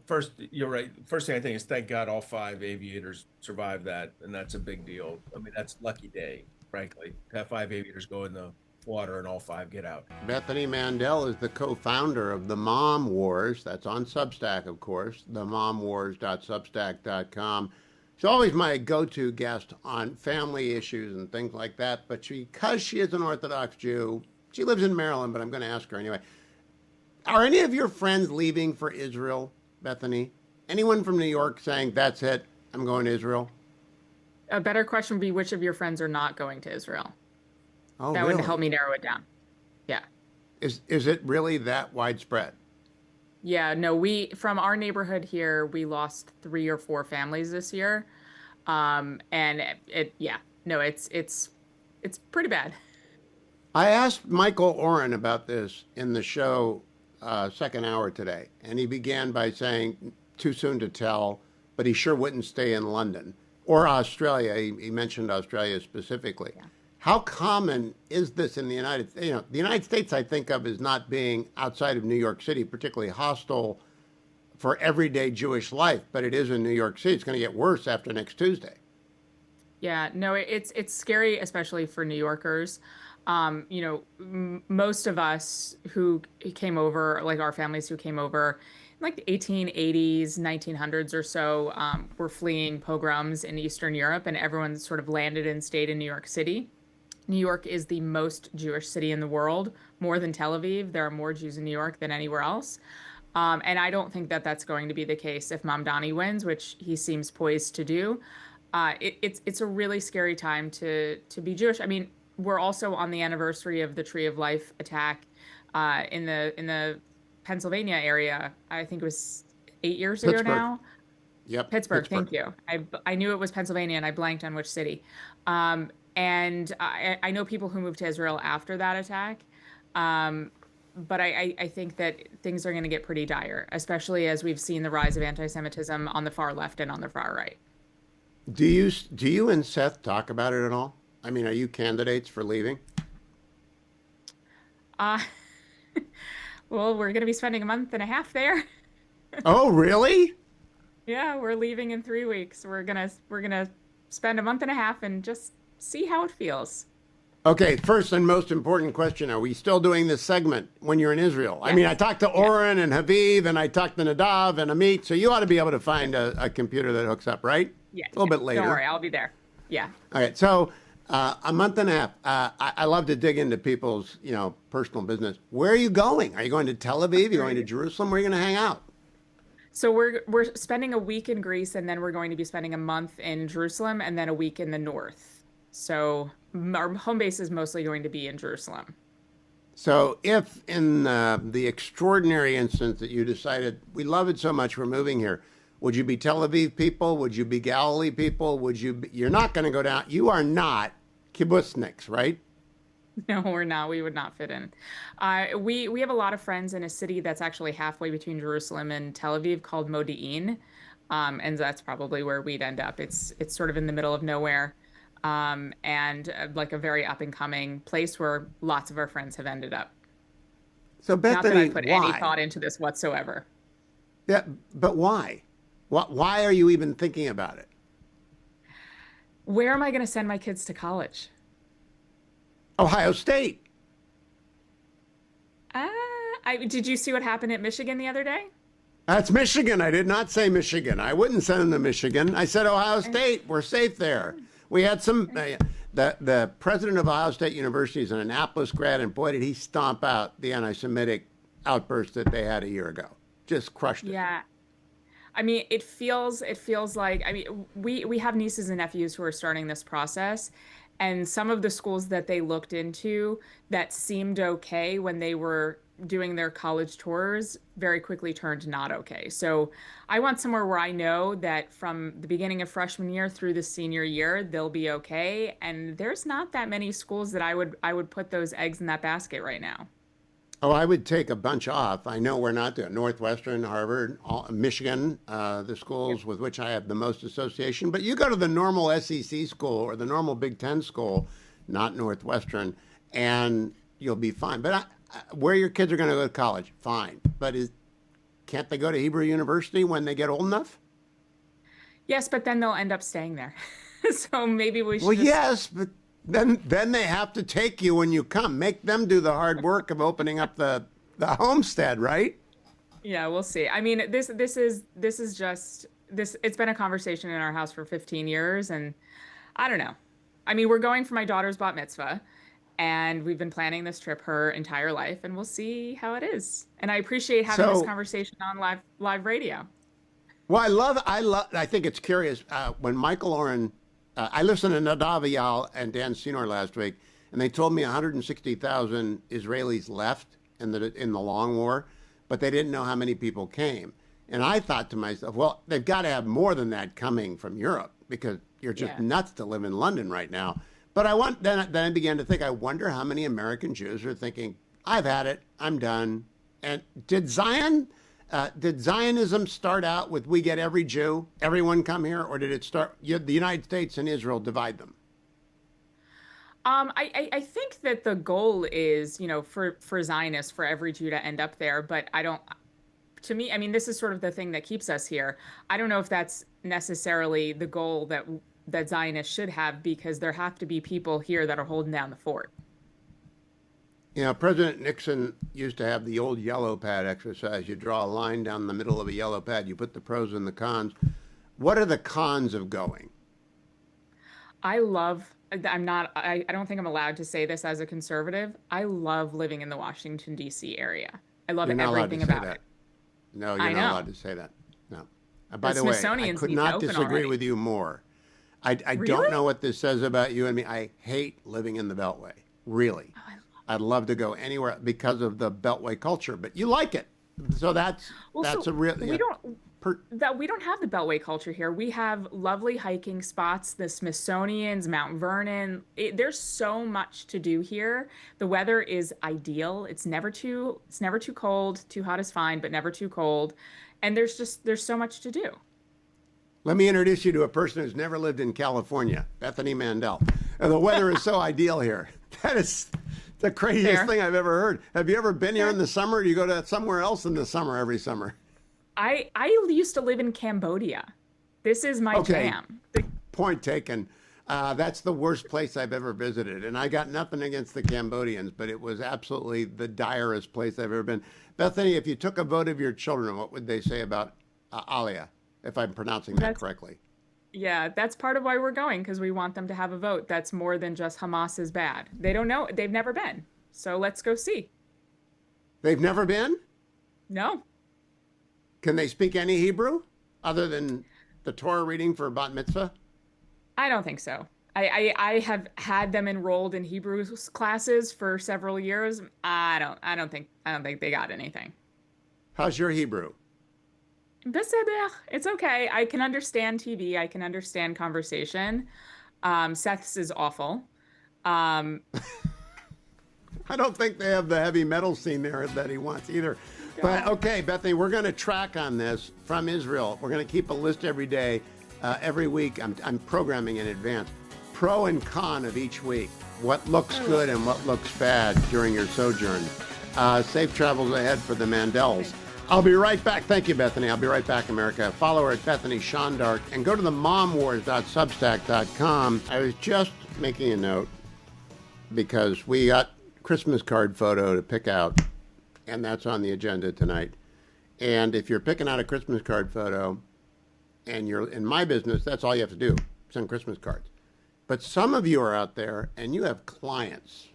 First, you're right. First thing I think is thank God all 5 aviators survived that, and that's a big deal. That's a lucky day, frankly, to have 5 aviators go in the water and all 5 get out. Bethany Mandel is the co-founder of the Mom Wars. That's on Substack, of course, themomwars.substack.com. She's always my go-to guest on family issues and things like that, but because she is an Orthodox Jew, she lives in Maryland, but I'm going to ask her anyway. Are any of your friends leaving for Israel, Bethany? Anyone from New York saying, that's it, I'm going to Israel? A better question would be which of your friends are not going to Israel? Oh, that really? would help me narrow it down. Yeah. Is it really that widespread? Yeah, no, from our neighborhood here, we lost 3 or 4 families this year. And it's pretty bad. I asked Michael Oren about this in the show second hour today, and he began by saying, too soon to tell, but he sure wouldn't stay in London or Australia. He mentioned Australia specifically. Yeah. How common is this in the United States? The United States I think of as not being outside of New York City particularly hostile for everyday Jewish life, but it is in New York City. It's going to get worse after next Tuesday. Yeah, no, it's scary, especially for New Yorkers. Most of us who came over, like our families who came over in like the 1880s, 1900s or so, were fleeing pogroms in Eastern Europe, and everyone sort of landed and stayed in New York City. New York is the most Jewish city in the world, more than Tel Aviv. There are more Jews in New York than anywhere else. And I don't think that that's going to be the case if Mamdani wins, which he seems poised to do. It's a really scary time to be Jewish. I mean, we're also on the anniversary of the Tree of Life attack in the Pennsylvania area. I think it was 8 years ago now. Yep. Pittsburgh. Thank you. I knew it was Pennsylvania, and I blanked on which city. And I know people who moved to Israel after that attack. But I think that things are going to get pretty dire, especially as we've seen the rise of anti-Semitism on the far left and on the far right. Do you and Seth talk about it at all? I mean, are you candidates for leaving? Well, we're going to be spending a month and a half there. Oh, really? Yeah, we're leaving in 3 weeks. We're gonna spend a month and a half and just see how it feels. Okay, first and most important question, are we still doing this segment when you're in Israel? Yes. I mean, I talked to Oren and Haviv, and I talked to Nadav and Amit, so you ought to be able to find a computer that hooks up, right? Yeah. A little bit later. Don't worry, I'll be there. Yeah. All right, so a month and a half. I love to dig into people's, personal business. Where are you going? Are you going to Tel Aviv? Are you going to Jerusalem? Where are you going to hang out? So we're spending a week in Greece, and then we're going to be spending a month in Jerusalem, and then a week in the north. So our home base is mostly going to be in Jerusalem. So if in the extraordinary instance that you decided, we love it so much, we're moving here, would you be Tel Aviv people? Would you be Galilee people? You're not going to go down. You are not kibbutzniks, right? No, we're not. We would not fit in. We have a lot of friends in a city that's actually halfway between Jerusalem and Tel Aviv called Modi'in. And that's probably where we'd end up. It's sort of in the middle of nowhere. And like a very up and coming place where lots of our friends have ended up. So Bethany, not that I put why? any thought into this whatsoever. Yeah, but why? Why are you even thinking about it? Where am I going to send my kids to college? Ohio State. Did you see what happened at Michigan the other day? That's Michigan. I did not say Michigan. I wouldn't send them to Michigan. I said Ohio State. We're safe there. We had some. The president of Ohio State University is an Annapolis grad, and boy, did he stomp out the anti-Semitic outburst that they had a year ago. Just crushed it. Yeah. I mean, it feels like, we have nieces and nephews who are starting this process, and some of the schools that they looked into that seemed okay when they were doing their college tours very quickly turned not okay. So I want somewhere where I know that from the beginning of freshman year through the senior year, they'll be okay. And there's not that many schools that I would put those eggs in that basket right now. Oh, I would take a bunch off. I know we're not doing Northwestern, Harvard, Michigan, the schools with which I have the most association. But you go to the normal SEC school or the normal Big Ten school, not Northwestern, and you'll be fine. But where your kids are going to go to college, fine. But can't they go to Hebrew University when they get old enough? Yes, but then they'll end up staying there. So maybe we should. Well, yes, but then they have to take you when you come. Make them do the hard work of opening up the homestead, right? Yeah, we'll see. I mean, this is just this. It's been a conversation in our house for 15 years, and I don't know. I mean, we're going for my daughter's bat mitzvah, and we've been planning this trip her entire life, and we'll see how it is. And I appreciate having this conversation on live radio. Well, I think it's curious when Michael Oren. I listened to Nadav Eyal and Dan Senor last week, and they told me 160,000 Israelis left in the long war, but they didn't know how many people came. And I thought to myself, well, they've got to have more than that coming from Europe because you're just nuts to live in London right now. But then I began to think, I wonder how many American Jews are thinking, I've had it, I'm done. And did Zionism start out with we get every Jew, everyone come here, or did it start, the United States and Israel divide them? I think that the goal is, for Zionists, for every Jew to end up there, but to me, I mean, this is sort of the thing that keeps us here. I don't know if that's necessarily the goal that Zionists should have, because there have to be people here that are holding down the fort. You know, President Nixon used to have the old yellow pad exercise. You draw a line down the middle of a yellow pad. You put the pros and the cons. What are the cons of going? I don't think I'm allowed to say this as a conservative. I love living in the Washington, D.C. area. I love everything about it. No, you're not allowed to say that. No. By the way, I Smithsonian's could need to not open disagree already. with you more. I Really? don't know what this says about you and me. I hate living in the Beltway. Really. I'd love to go anywhere because of the Beltway culture, but you like it. So that's a real... We don't have the Beltway culture here. We have lovely hiking spots, the Smithsonian's, Mount Vernon. There's so much to do here. The weather is ideal. It's never too cold. Too hot is fine, but never too cold. And there's so much to do. Let me introduce you to a person who's never lived in California, Bethany Mandel. And the weather is so ideal here. That is the craziest thing I've ever heard. Have you ever been here in the summer? Or do you go to somewhere else in the summer every summer? I used to live in Cambodia. This is my jam. Point taken. That's the worst place I've ever visited. And I got nothing against the Cambodians, but it was absolutely the direst place I've ever been. Bethany, if you took a vote of your children, what would they say about Alia, if I'm pronouncing that correctly? Yeah, that's part of why we're going, because we want them to have a vote. That's more than just Hamas is bad. They don't know. They've never been. So let's go see. They've never been? No. Can they speak any Hebrew other than the Torah reading for bat mitzvah? I don't think so. I have had them enrolled in Hebrew classes for several years. I don't think they got anything. How's your Hebrew? It's okay. I can understand TV. I can understand conversation. Seth's is awful. I don't think they have the heavy metal scene there that he wants either. But okay, Bethany, we're going to track on this from Israel. We're going to keep a list every day, every week. I'm programming in advance. Pro and con of each week. What looks good and what looks bad during your sojourn. Safe travels ahead for the Mandels. I'll be right back. Thank you, Bethany. I'll be right back, America. Follow her at Bethany Shondark and go to the momwars.substack.com. I was just making a note because we got Christmas card photo to pick out, and that's on the agenda tonight. And if you're picking out a Christmas card photo and you're in my business, that's all you have to do, send Christmas cards. But some of you are out there and you have clients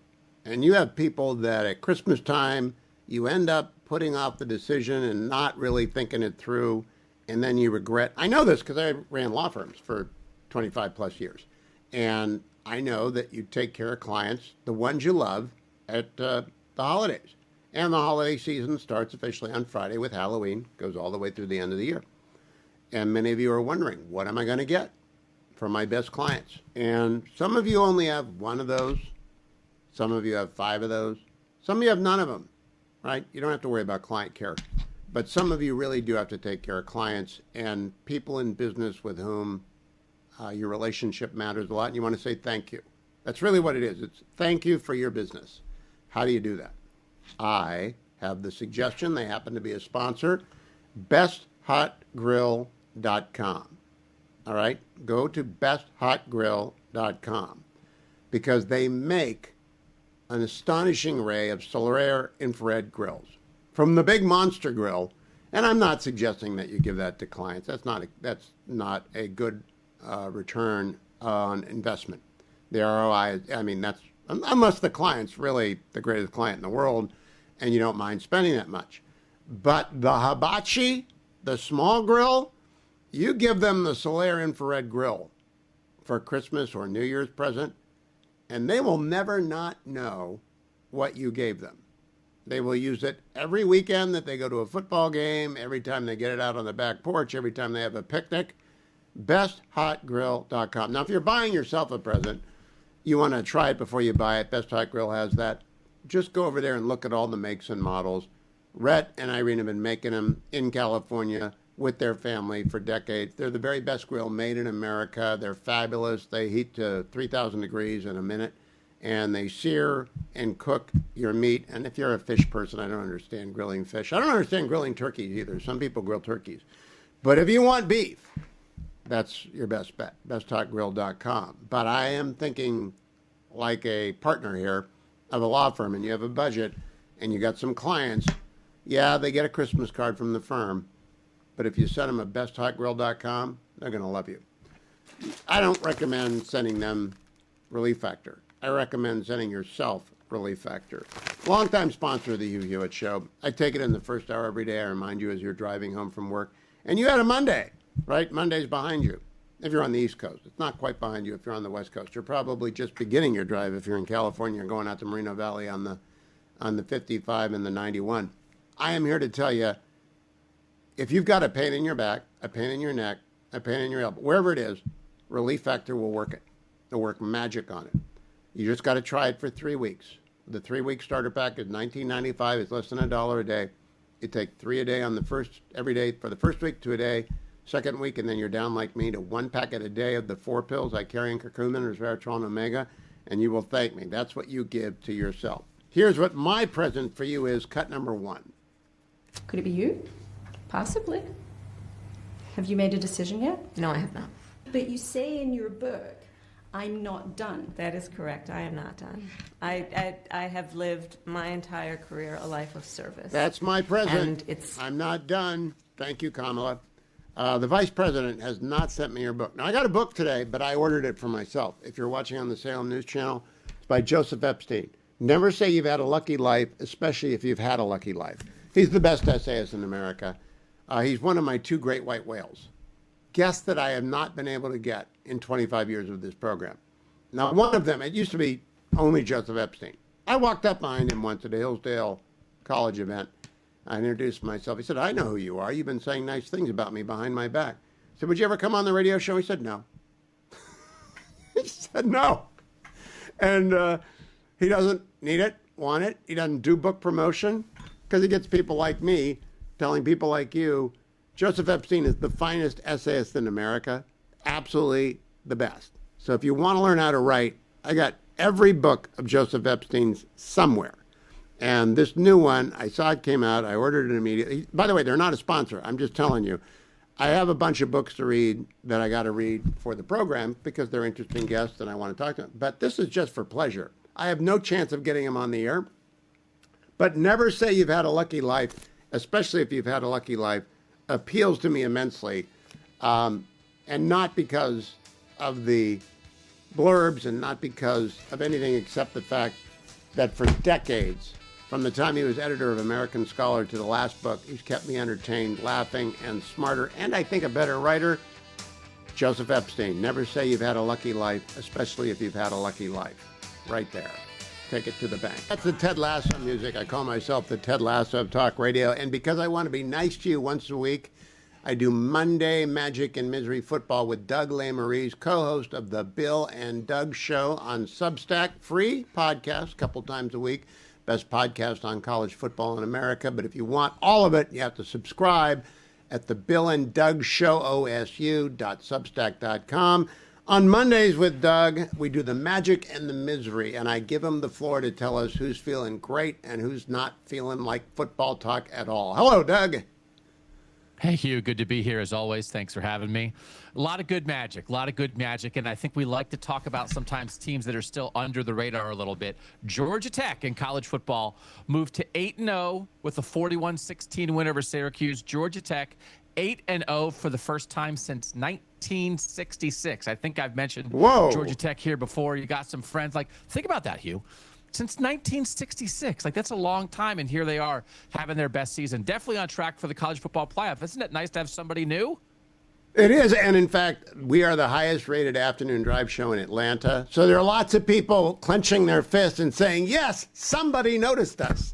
and you have people that at Christmas time, you end up putting off the decision and not really thinking it through, and then you regret. I know this because I ran law firms for 25 plus years. And I know that you take care of clients, the ones you love, at the holidays. And the holiday season starts officially on Friday with Halloween, goes all the way through the end of the year. And many of you are wondering, what am I going to get for my best clients? And some of you only have one of those. Some of you have 5 of those. Some of you have none of them, right? You don't have to worry about client care. But some of you really do have to take care of clients and people in business with whom your relationship matters a lot. And you want to say thank you. That's really what it is. It's thank you for your business. How do you do that? I have the suggestion. They happen to be a sponsor. BestHotGrill.com. All right? Go to BestHotGrill.com because they make an astonishing array of Solaire infrared grills. From the big monster grill, and I'm not suggesting that you give that to clients. That's not a good return on investment. The ROI, I mean, that's unless the client's really the greatest client in the world and you don't mind spending that much. But the hibachi, the small grill, you give them the Solaire infrared grill for Christmas or New Year's present, and they will never not know what you gave them. They will use it every weekend that they go to a football game, every time they get it out on the back porch, every time they have a picnic. BestHotGrill.com. Now, if you're buying yourself a present, you want to try it before you buy it. Best Hot Grill has that. Just go over there and look at all the makes and models. Rhett and Irene have been making them in California with their family for decades. They're the very best grill made in America. They're fabulous. They heat to 3,000 degrees in a minute. and they sear and cook your meat. And if you're a fish person, I don't understand grilling fish. I don't understand grilling turkeys either. Some people grill turkeys. But if you want beef, that's your best bet, besttalkgrill.com. But I am thinking like a partner here of a law firm, and you have a budget, and you got some clients. Yeah, they get a Christmas card from the firm, but if you send them at besttalkgrill.com, they're going to love you. I don't recommend sending them Relief Factor. I recommend sending yourself Relief Factor. Longtime sponsor of the Hugh Hewitt Show. I take it in the first hour every day. I remind you as you're driving home from work. And you had a Monday, right? Monday's behind you if you're on the East Coast. It's not quite behind you if you're on the West Coast. You're probably just beginning your drive if you're in California and going out to Moreno Valley on the 55 and the 91. I am here to tell you, if you've got a pain in your back, a pain in your neck, a pain in your elbow, wherever it is, Relief Factor will work it. It'll work magic on it. You just got to try it for 3 weeks. The 3-week starter pack is $19.95. It's less than $1 a day. You take 3 a day on the first, every day for the first week, 2 a day, second week, and then you're down like me to 1 packet a day of the 4 pills, Icarian, curcumin, resveratrol, and omega, and you will thank me. That's what you give to yourself. Here's what my present for you is, cut number 1. Could it be you? Possibly. Have you made a decision yet? No, I have not. But you say in your book, I'm not done. That is correct. I am not done. I have lived my entire career a life of service. That's my present. And I'm not done. Thank you, Kamala. The vice president has not sent me your book. Now, I got a book today, but I ordered it for myself. If you're watching on the Salem News Channel, it's by Joseph Epstein. Never say you've had a lucky life, especially if you've had a lucky life. He's the best essayist in America. He's one of my 2 great white whales. Guests that I have not been able to get in 25 years of this program. Now, one of them, it used to be only Joseph Epstein. I walked up behind him once at a Hillsdale College event. I introduced myself. He said, I know who you are. You've been saying nice things about me behind my back. I said, would you ever come on the radio show? He said, no. He said, no. And he doesn't need it, want it. He doesn't do book promotion because he gets people like me telling people like you, Joseph Epstein is the finest essayist in America, absolutely the best. So if you want to learn how to write, I got every book of Joseph Epstein's somewhere. And this new one, I saw it came out, I ordered it immediately. By the way, they're not a sponsor. I'm just telling you. I have a bunch of books to read that I got to read for the program because they're interesting guests and I want to talk to them. But this is just for pleasure. I have no chance of getting them on the air. But never say you've had a lucky life, especially if you've had a lucky life, appeals to me immensely, and not because of the blurbs and not because of anything except the fact that for decades, from the time he was editor of American Scholar to the last book, he's kept me entertained, laughing, and smarter, and I think a better writer. Joseph Epstein. Never say you've had a lucky life, especially if you've had a lucky life. Right there. Take it to the bank. That's the Ted Lasso music. I call myself the Ted Lasso of talk radio. And because I want to be nice to you once a week, I do Monday Magic and Misery Football with Doug Lesmarie, co-host of the Bill and Doug Show on Substack. Free podcast, a couple times a week. Best podcast on college football in America. But if you want all of it, you have to subscribe at the Bill and Doug Show, osu.substack.com. On Mondays with Doug, we do the magic and the misery, and I give him the floor to tell us who's feeling great and who's not feeling like football talk at all. Hello, Doug. Hey, Hugh. Good to be here as always. Thanks for having me. A lot of good magic, and I think we like to talk about sometimes teams that are still under the radar a little bit. Georgia Tech in college football moved to 8-0 with a 41-16 win over Syracuse. Georgia Tech 8-0 for the first time since 1966. I think I've mentioned Georgia Tech here before. You got some friends. Like, think about that, Hugh. Since 1966. Like, that's a long time, and here they are having their best season. Definitely on track for the college football playoff. Isn't it nice to have somebody new? It is, and in fact, we are the highest-rated afternoon drive show in Atlanta. So there are lots of people clenching their fists and saying, yes, somebody noticed us.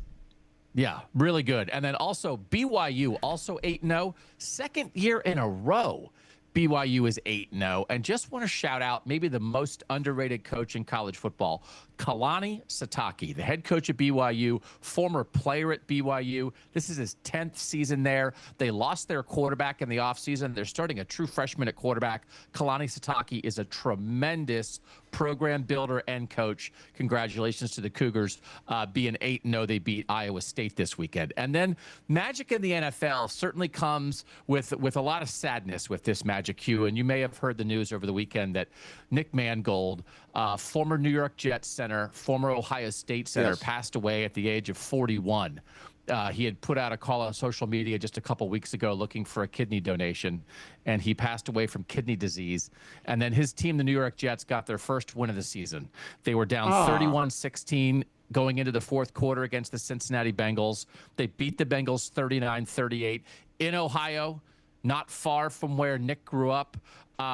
Yeah, really good. And then also BYU, also 8-0, second year in a row. BYU is 8-0. And just want to shout out maybe the most underrated coach in college football, Kalani Sitake, the head coach at BYU, former player at BYU. This is his 10th season there. They lost their quarterback in the offseason. They're starting a true freshman at quarterback. Kalani Sitake is a tremendous program builder and coach. Congratulations to the Cougars being 8-0. They beat Iowa State this weekend. And then magic in the NFL certainly comes with a lot of sadness with this Magic, Hugh. And you may have heard the news over the weekend that Nick Mangold, former New York Jets center, former Ohio State center, passed away at the age of 41. He had put out a call on social media just a couple weeks ago looking for a kidney donation, and he passed away from kidney disease. And then his team, the New York Jets, got their first win of the season. They were down 31-16 going into the fourth quarter against the Cincinnati Bengals. They beat the Bengals 39-38 in Ohio, not far from where Nick grew up,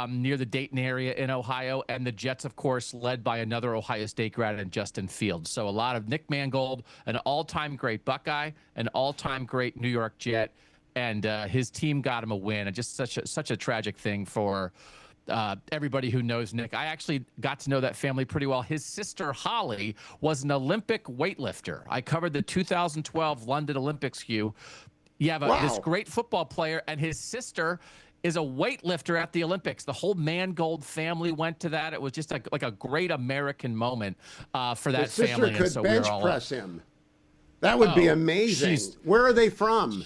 near the Dayton area in Ohio. And the Jets, of course, led by another Ohio State grad in Justin Fields. So a lot of Nick Mangold, an all-time great Buckeye, an all-time great New York Jet, and his team got him a win. And just such a tragic thing for everybody who knows Nick. I actually got to know that family pretty well. His sister, Holly, was an Olympic weightlifter. I covered the 2012 London Olympics, Hugh. You have this great football player, and his sister is a weightlifter at the Olympics. The whole Mangold family went to that. It was just like a great American moment for that family. His sister could bench press him. That would be amazing. Where are they from?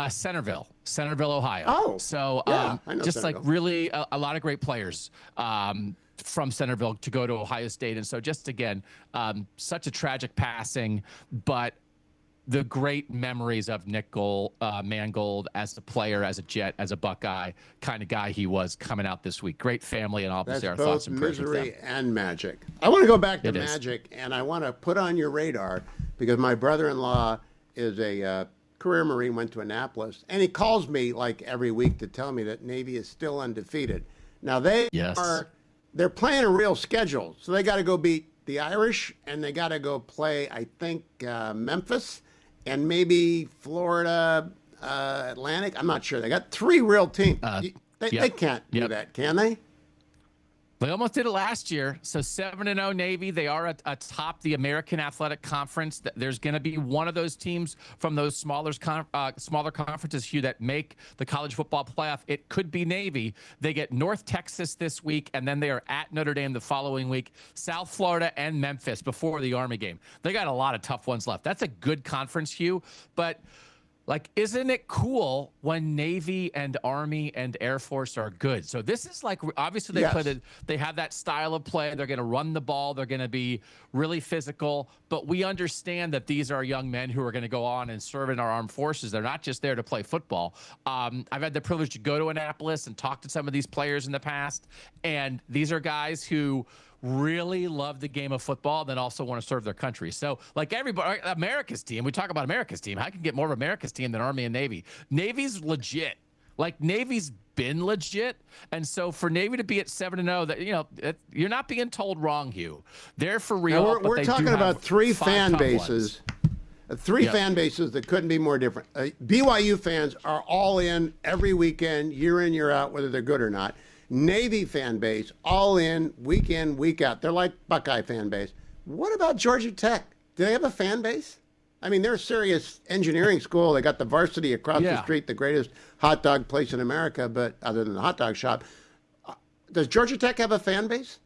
Centerville, Ohio. Oh, so I know just Centerville. like really a lot of great players from Centerville to go to Ohio State. And so just again, such a tragic passing, but the great memories of Nick Mangold as a player, as a Jet, as a Buckeye kind of guy he was coming out this week. Great family, and obviously our thoughts and prayers with them. Misery and magic. I want to go back to magic, and I want to put on your radar because my brother-in-law is a career Marine, went to Annapolis, and he calls me like every week to tell me that Navy is still undefeated. Now they're playing a real schedule, so they got to go beat the Irish, and they got to go play, I think, Memphis. And maybe Florida Atlantic. I'm not sure. They got 3 real teams. They can't do that, can they? They almost did it last year. So 7-0 Navy. They are atop the American Athletic Conference. There's going to be one of those teams from those smaller conferences, Hugh, that make the college football playoff. It could be Navy. They get North Texas this week, and then they are at Notre Dame the following week, South Florida and Memphis before the Army game. They got a lot of tough ones left. That's a good conference, Hugh, but like, isn't it cool when Navy and Army and Air Force are good? So this is like, obviously they have that style of play. They're going to run the ball. They're going to be really physical. But we understand that these are young men who are going to go on and serve in our armed forces. They're not just there to play football. I've had the privilege to go to Annapolis and talk to some of these players in the past. And these are guys who really love the game of football, then also want to serve their country. So like everybody, America's team, we talk about America's team. How can you get more of America's team than Army and Navy? Navy's legit. Like Navy's been legit. And so for Navy to be at 7-0, that you're not being told wrong, Hugh. They're for real. We're talking about 3 fan bases. 3 fan bases that couldn't be more different. BYU fans are all in every weekend, year in, year out, whether they're good or not. Navy fan base, all in, week out. They're like Buckeye fan base. What about Georgia Tech? Do they have a fan base? I mean, they're a serious engineering school. They got the varsity across the street, the greatest hot dog place in America, but other than the hot dog shop. Does Georgia Tech have a fan base?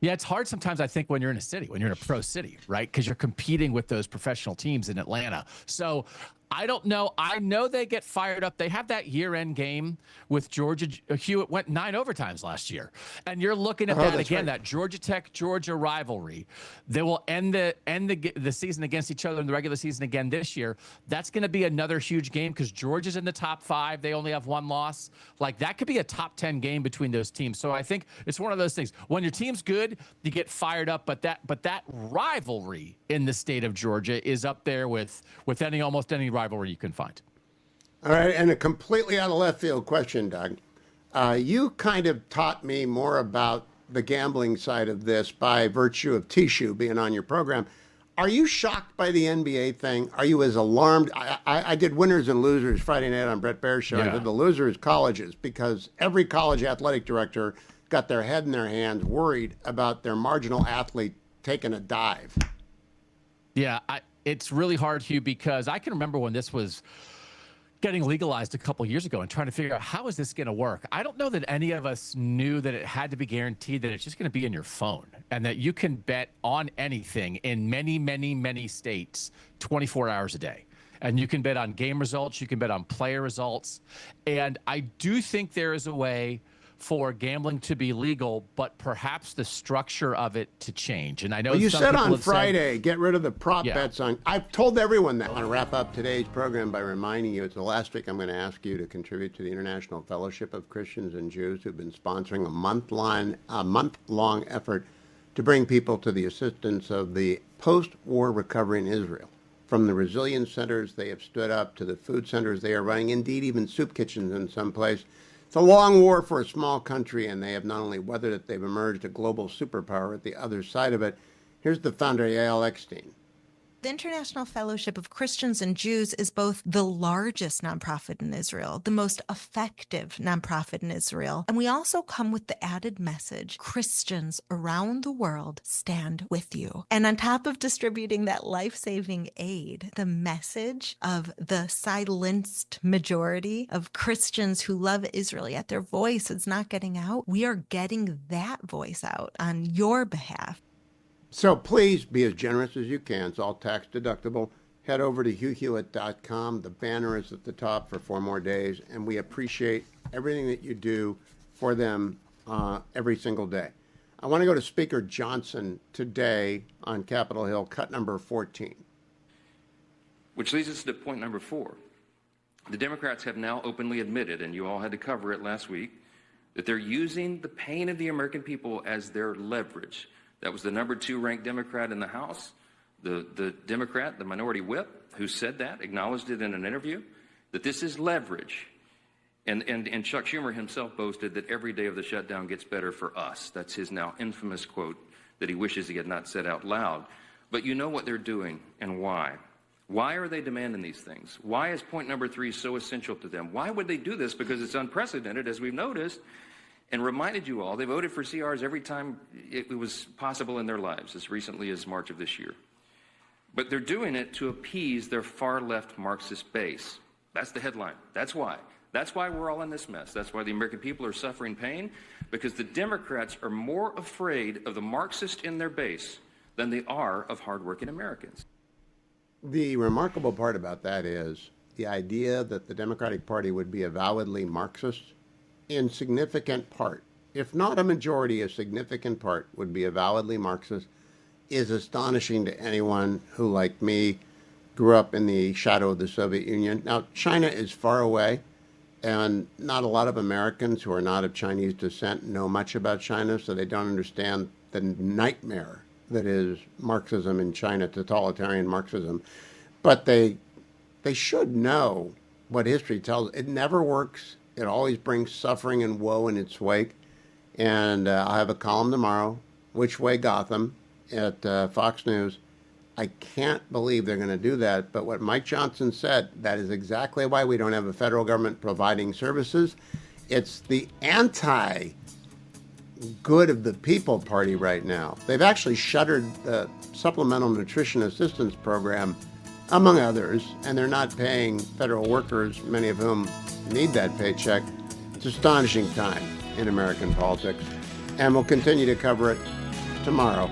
Yeah, it's hard sometimes, I think, when you're in a city, when you're in a pro city, right? Because you're competing with those professional teams in Atlanta. So I don't know. I know they get fired up. They have that year-end game with Georgia. Hewitt went 9 overtimes last year. And you're looking at that again, that Georgia Tech-Georgia rivalry. They will end the season against each other in the regular season again this year. That's going to be another huge game because Georgia's in the top 5. They only have 1 loss. Like, that could be a top 10 game between those teams. So I think it's one of those things. When your team's good, you get fired up. But that rivalry in the state of Georgia is up there with almost any rivalry you can find. All right, and a completely out of left field question, Doug. You kind of taught me more about the gambling side of this by virtue of Tishu being on your program. Are you shocked by the NBA thing? Are you as alarmed? I did winners and losers Friday night on Brett Baer's show. Yeah. I did the losers colleges because every college athletic director got their head in their hands worried about their marginal athlete taking a dive. Yeah, it's really hard, Hugh, because I can remember when this was getting legalized a couple years ago and trying to figure out how is this going to work. I don't know that any of us knew that it had to be guaranteed that it's just going to be in your phone and that you can bet on anything in many, many, many states 24 hours a day. And you can bet on game results. You can bet on player results. And I do think there is a way for gambling to be legal, but perhaps the structure of it to change. And I know you some said people on Friday, get rid of the prop bets on. I've told everyone that. I want to wrap up today's program by reminding you it's the last week I'm going to ask you to contribute to the International Fellowship of Christians and Jews who've been sponsoring a month-long effort to bring people to the assistance of the post-war recovery in Israel. From the resilience centers they have stood up to the food centers they are running, indeed even soup kitchens in some place. It's a long war for a small country, and they have not only weathered it, they've emerged a global superpower at the other side of it. Here's the founder, Yael Eckstein. The International Fellowship of Christians and Jews is both the largest nonprofit in Israel, the most effective nonprofit in Israel, and we also come with the added message, Christians around the world stand with you. And on top of distributing that life-saving aid, the message of the silenced majority of Christians who love Israel, yet their voice is not getting out, we are getting that voice out on your behalf. So please be as generous as you can. It's all tax deductible. Head over to hughhewitt.com. The banner is at the top for 4 more days, and we appreciate everything that you do for them every single day. I want to go to Speaker Johnson today on Capitol Hill, cut number 14. Which leads us to point number 4. The Democrats have now openly admitted, and you all had to cover it last week, that they're using the pain of the American people as their leverage. That was the number 2 ranked Democrat in the House, the Democrat, the minority whip, who said that, acknowledged it in an interview, that this is leverage. And Chuck Schumer himself boasted that every day of the shutdown gets better for us. That's his now infamous quote that he wishes he had not said out loud. But you know what they're doing and why. Why are they demanding these things? Why is point number 3 so essential to them? Why would they do this? Because it's unprecedented, as we've noticed. And reminded you all, they voted for CRs every time it was possible in their lives, as recently as March of this year. But they're doing it to appease their far-left Marxist base. That's the headline. That's why. That's why we're all in this mess. That's why the American people are suffering pain, because the Democrats are more afraid of the Marxist in their base than they are of hardworking Americans. The remarkable part about that is the idea that the Democratic Party would be avowedly Marxist in significant part, if not a majority, a significant part would be avowedly Marxist, is astonishing to anyone who, like me, grew up in the shadow of the Soviet Union. Now, China is far away, and not a lot of Americans who are not of Chinese descent know much about China, so they don't understand the nightmare that is Marxism in China, totalitarian Marxism. But they should know what history tells. It never works. It always brings suffering and woe in its wake. And I have a column tomorrow, Which Way Gotham, at Fox News. I can't believe they're going to do that. But what Mike Johnson said, that is exactly why we don't have a federal government providing services. It's the anti-good of the people party right now. They've actually shuttered the Supplemental Nutrition Assistance Program, among others, and they're not paying federal workers, many of whom need that paycheck. It's an astonishing time in American politics, and we'll continue to cover it tomorrow.